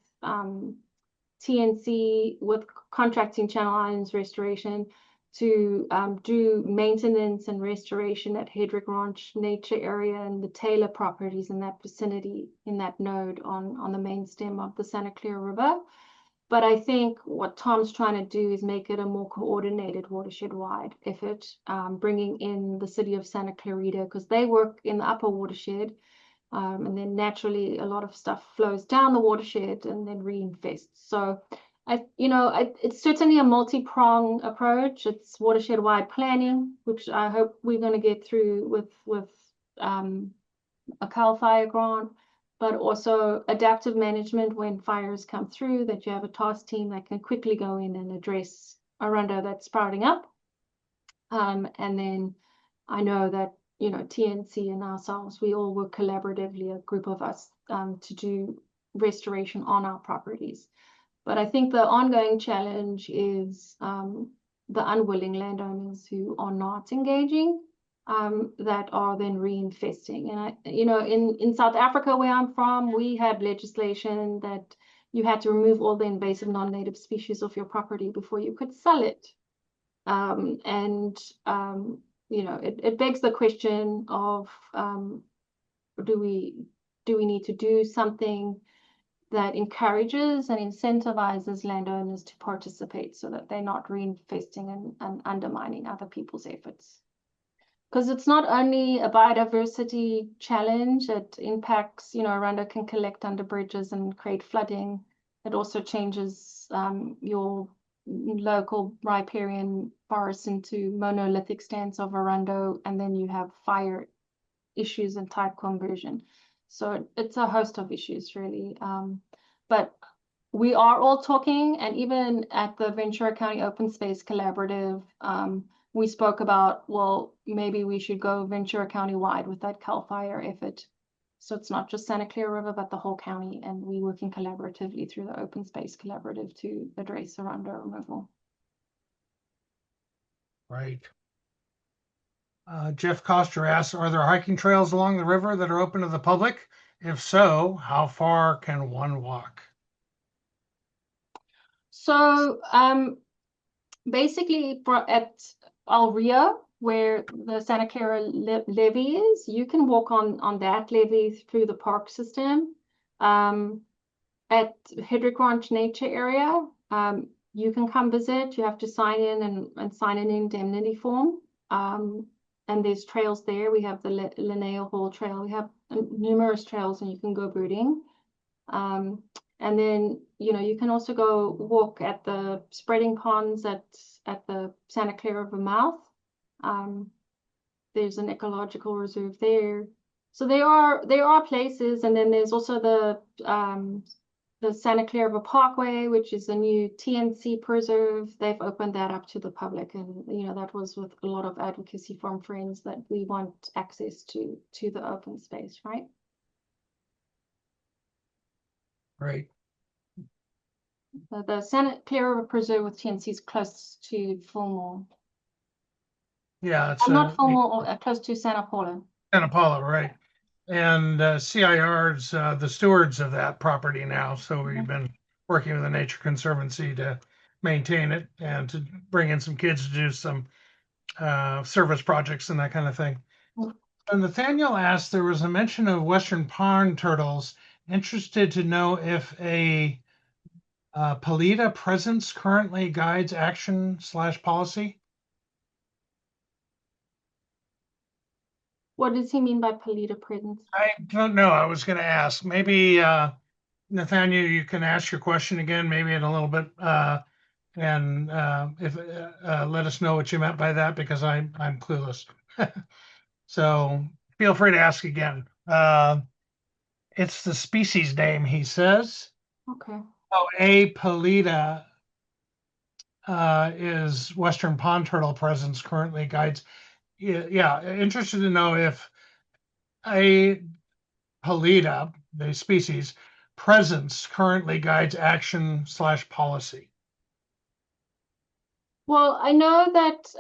B: TNC, with contracting Channel Islands Restoration to do maintenance and restoration at Hedrick Ranch Nature Area and the Taylor properties in that vicinity, in that node on the main stem of the Santa Clara River. But I think what Tom's trying to do is make it a more coordinated watershed-wide effort, bringing in the city of Santa Clarita, because they work in the upper watershed, and then naturally a lot of stuff flows down the watershed and then reinvests. So, it's certainly a multi-pronged approach. It's watershed-wide planning, which I hope we're going to get through with a CAL FIRE grant, but also adaptive management when fires come through, that you have a task team that can quickly go in and address arundo that's sprouting up. And then I know that, TNC and ourselves, we all work collaboratively, a group of us, to do restoration on our properties. But I think the ongoing challenge is the unwilling landowners who are not engaging, that are then reinvesting. And in South Africa, where I'm from, we had legislation that you had to remove all the invasive non-native species off your property before you could sell it. It begs the question of do we need to do something that encourages and incentivizes landowners to participate so that they're not reinvesting and undermining other people's efforts? Because it's not only a biodiversity challenge, it impacts, arundo can collect under bridges and create flooding. It also changes your local riparian forest into monolithic stands of arundo, and then you have fire issues and type conversion. So it's a host of issues, really. But we are all talking, and even at the Ventura County Open Space Collaborative, we spoke about, well, maybe we should go Ventura County wide with that CAL FIRE effort. So it's not just Santa Clara River, but the whole county, and we're working collaboratively through the Open Space Collaborative to address surrender removal.
A: Right. Jeff Coster asks, are there hiking trails along the river that are open to the public? If so, how far can one walk?
B: So basically at El Rio, where the Santa Clara levee is, you can walk on that levee through the park system. At Hedrick Ranch Nature Area, you can come visit. You have to sign in and sign an indemnity form. And there's trails there. We have the Linnea Hall Trail. We have numerous trails, and you can go birding. And then, you can also go walk at the spreading ponds at the Santa Clara River mouth. There's an ecological reserve there. So there are places, and then there's also the Santa Clara River Parkway, which is a new TNC preserve. They've opened that up to the public, and that was with a lot of advocacy from friends that we want access to the open space, right?
A: Right.
B: The Santa Clara River Preserve with TNC is close to Fillmore.
A: Yeah, it's
B: not Fillmore, close to Santa Paula.
A: Santa Paula, right. And CIR's the stewards of that property now. So we've been working with the Nature Conservancy to maintain it and to bring in some kids to do some service projects and that kind of thing. And Nathaniel asked, there was a mention of Western pond turtles. Interested to know if a Paleta presence currently guides action/policy.
B: What does he mean by Paleta presence?
A: I don't know. I was going to ask. Maybe Nathaniel, you can ask your question again, maybe in a little bit, and if let us know what you meant by that, because I'm clueless. So feel free to ask again. It's the species name, he says.
B: Okay.
A: Oh, A. Paleta is Western pond turtle presence currently guides. Yeah, interested to know if A. Paleta, the species, presence currently guides action/policy.
B: Well, I know that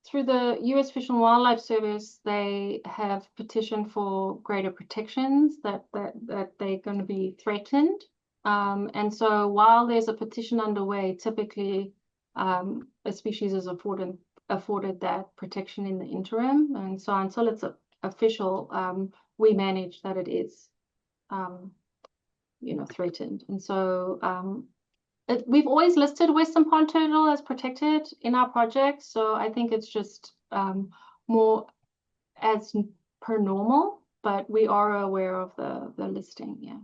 B: through the U.S. Fish and Wildlife Service, they have petitioned for greater protections that they're going to be threatened. And so while there's a petition underway, typically a species is afforded that protection in the interim. And so until it's official, we manage that it is, threatened. And so we've always listed Western pond turtle as protected in our project. So I think it's just more as per normal, but we are aware of the listing, yeah.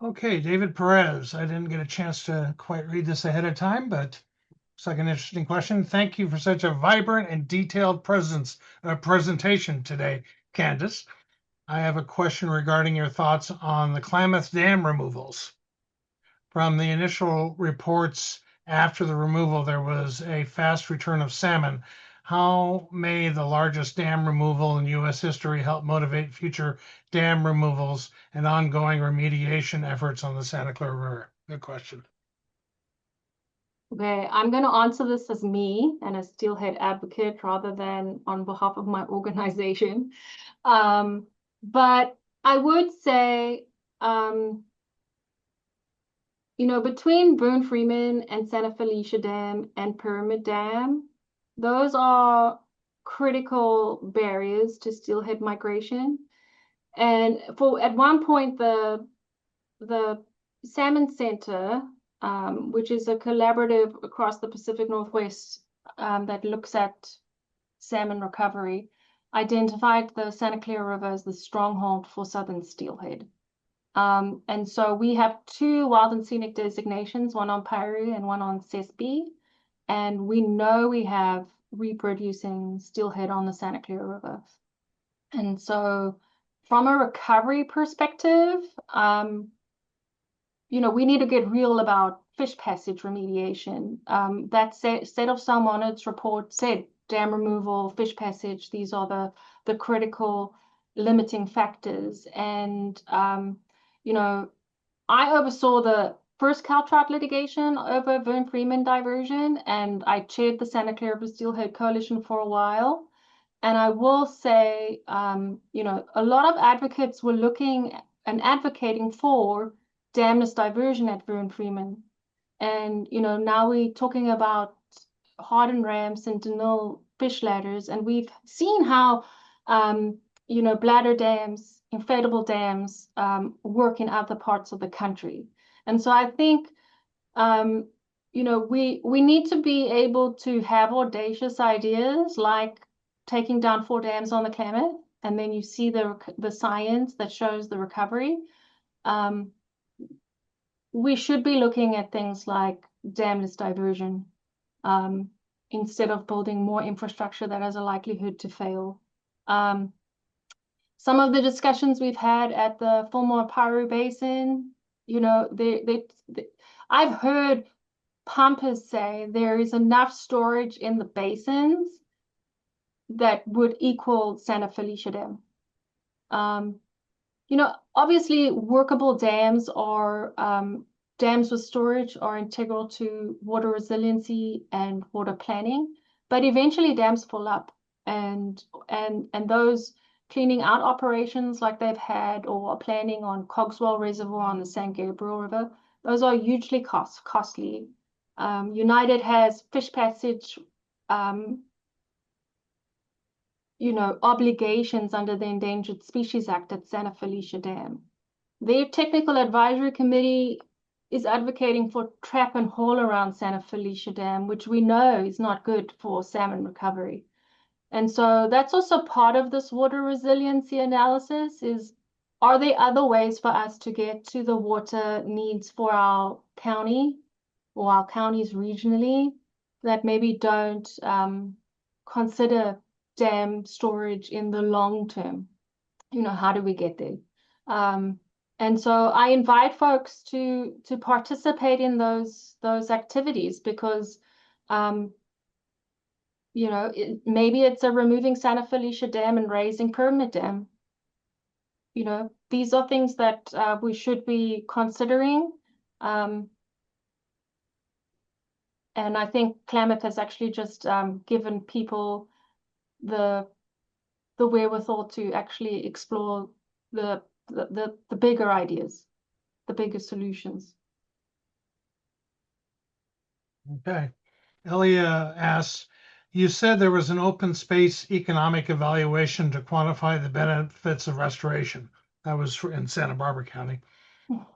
A: Okay, David Perez. I didn't get a chance to quite read this ahead of time, but it's like an interesting question. Thank you for such a vibrant and detailed presentation today, Candice. I have a question regarding your thoughts on the Klamath Dam removals. From the initial reports after the removal, there was a fast return of salmon. How may the largest dam removal in U.S. history help motivate future dam removals and ongoing remediation efforts on the Santa Clara River? Good question.
B: Okay, I'm going to answer this as me and a steelhead advocate rather than on behalf of my organization. But I would say, between Boone Freeman and Santa Felicia Dam and Pyramid Dam, those are critical barriers to steelhead migration. And at one point, the Salmon Center, which is a collaborative across the Pacific Northwest that looks at salmon recovery, identified the Santa Clara River as the stronghold for southern steelhead. And so we have 2 wild and scenic designations, one on Piru and one on Sespe. And we know we have reproducing steelhead on the Santa Clara River. And so from a recovery perspective, we need to get real about fish passage remediation. That State of Salmonid's report said dam removal, fish passage, these are the critical limiting factors. And, I oversaw the first CalTrout litigation over Vern Freeman diversion, and I chaired the Santa Clara River Steelhead Coalition for a while. And I will say, a lot of advocates were looking and advocating for damnus diversion at Vern Freeman. And, now we're talking about hardened ramps and denil fish ladders, and we've seen how, bladder dams, inflatable dams work in other parts of the country. And so I think, we need to be able to have audacious ideas like taking down 4 dams on the Klamath, and then you see the science that shows the recovery. We should be looking at things like damnus diversion instead of building more infrastructure that has a likelihood to fail. Some of the discussions we've had at the Fillmore Piru Basin, I've heard pumpers say there is enough storage in the basins that would equal Santa Felicia Dam. Obviously workable dams are dams with storage are integral to water resiliency and water planning, but eventually dams fill up, and those cleaning out operations like they've had or are planning on Cogswell Reservoir on the San Gabriel River, those are hugely costly. United has fish passage obligations under the Endangered Species Act at Santa Felicia Dam. Their technical advisory committee is advocating for trap and haul around Santa Felicia Dam, which we know is not good for salmon recovery. And so that's also part of this water resiliency analysis is, are there other ways for us to get to the water needs for our county or our counties regionally that maybe don't consider dam storage in the long term? How do we get there? And so I invite folks to participate in those activities because, maybe it's a removing Santa Felicia Dam and raising Pyramid Dam. These are things that we should be considering. And I think Klamath has actually just given people the wherewithal to actually explore the bigger ideas, the bigger solutions.
A: Okay. Elia asks, you said there was an open space economic evaluation to quantify the benefits of restoration. That was in Santa Barbara County.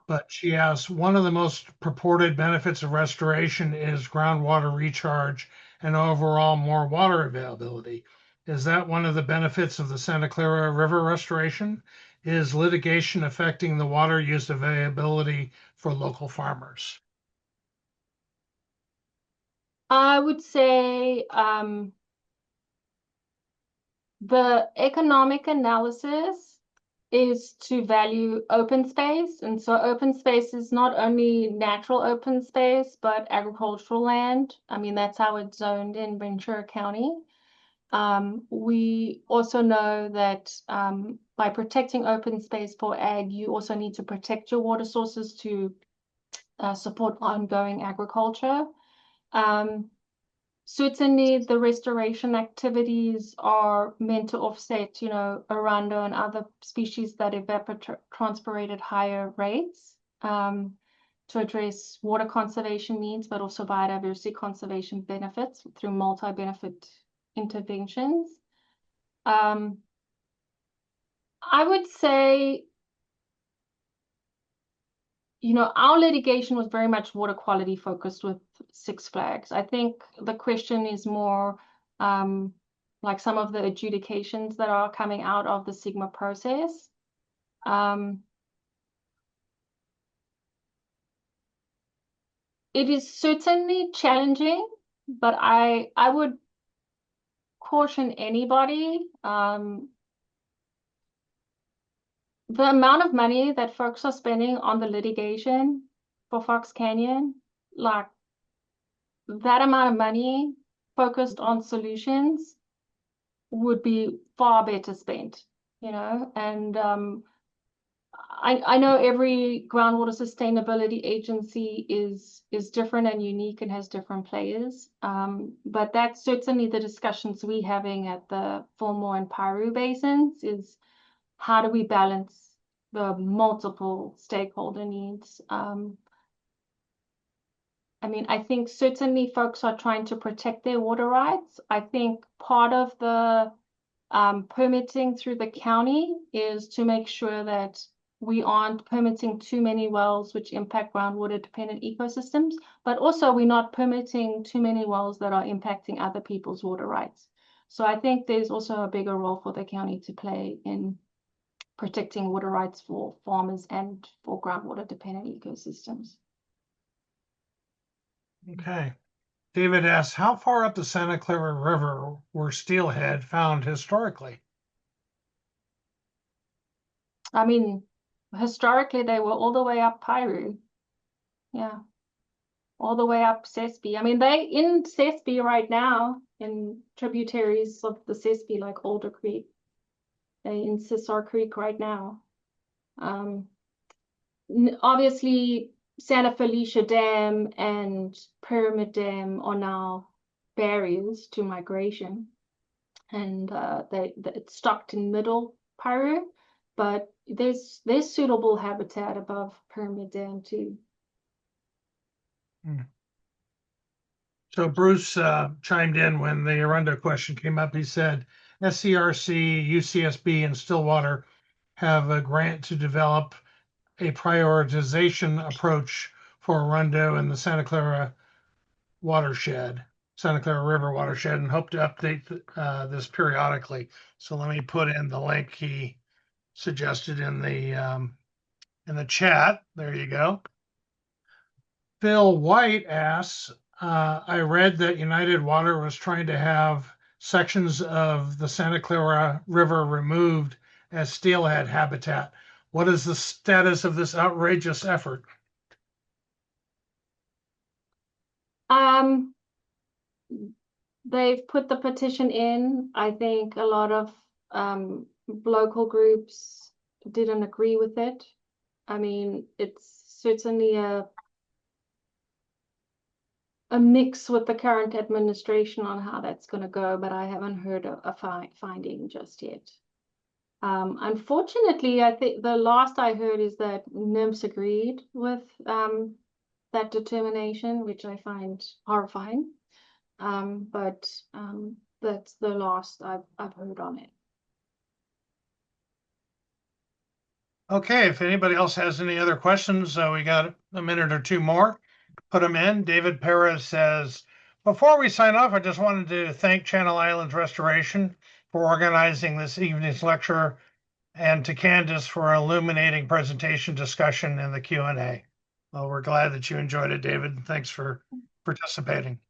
A: But she asks, one of the most purported benefits of restoration is groundwater recharge and overall more water availability. Is that one of the benefits of the Santa Clara River restoration? Is litigation affecting the water use availability for local farmers?
B: I would say the economic analysis is to value open space. And so open space is not only natural open space, but agricultural land. I mean, that's how it's zoned in Ventura County. We also know that by protecting open space for ag, you also need to protect your water sources to support ongoing agriculture. Certainly, the restoration activities are meant to offset, Arando and other species that evapotranspirate at higher rates to address water conservation needs, but also biodiversity conservation benefits through multi-benefit interventions. I would say, our litigation was very much water quality focused with Six Flags. I think the question is more like some of the adjudications that are coming out of the Sigma process. It is certainly challenging, but I would caution anybody the amount of money that folks are spending on the litigation for Fox Canyon, like that amount of money focused on solutions would be far better spent, you know, and I know every groundwater sustainability agency is different and unique and has different players. But that's certainly the discussions we're having at the Fillmore and Piru basins is how do we balance the multiple stakeholder needs? I mean, I think certainly folks are trying to protect their water rights. I think part of the permitting through the county is to make sure that we aren't permitting too many wells which impact groundwater dependent ecosystems, but also we're not permitting too many wells that are impacting other people's water rights. So I think there's also a bigger role for the county to play in protecting water rights for farmers and for groundwater dependent ecosystems.
A: Okay. David asks, how far up the Santa Clara River were steelhead found historically?
B: I mean, historically, they were all the way up Piru. Yeah, all the way up Sespe. I mean, they in Sespe right now, in tributaries of the Sespe, like Alder Creek. They in SOAR Creek right now. Obviously, Santa Felicia Dam and Pyramid Dam are now barriers to migration. And it's stocked in middle Piru, but there's suitable habitat above Pyramid Dam too.
A: So Bruce chimed in when the Arundel question came up. He said SCRC, UCSB, and Stillwater have a grant to develop a prioritization approach for Arundel and the Santa Clara watershed, Santa Clara River watershed, and hope to update this periodically. So let me put in the link he suggested in the chat. There you go. Phil White asks, I read that United Water was trying to have sections of the Santa Clara River removed as steelhead habitat. What is the status of this outrageous effort?
B: They've put the petition in. I think a lot of local groups didn't agree with it. I mean, it's certainly a mix with the current administration on how that's going to go, but I haven't heard a finding just yet. Unfortunately, I think the last I heard is that NIMS agreed with that determination, which I find horrifying. But that's the last I've heard on it.
A: Okay, if anybody else has any other questions, we got a minute or two more. Put them in. David Perez says, before we sign off, I just wanted to thank Channel Islands Restoration for organizing this evening's lecture and to Candice for illuminating presentation discussion in the Q&A. Well, we're glad that you enjoyed it, David. Thanks for participating.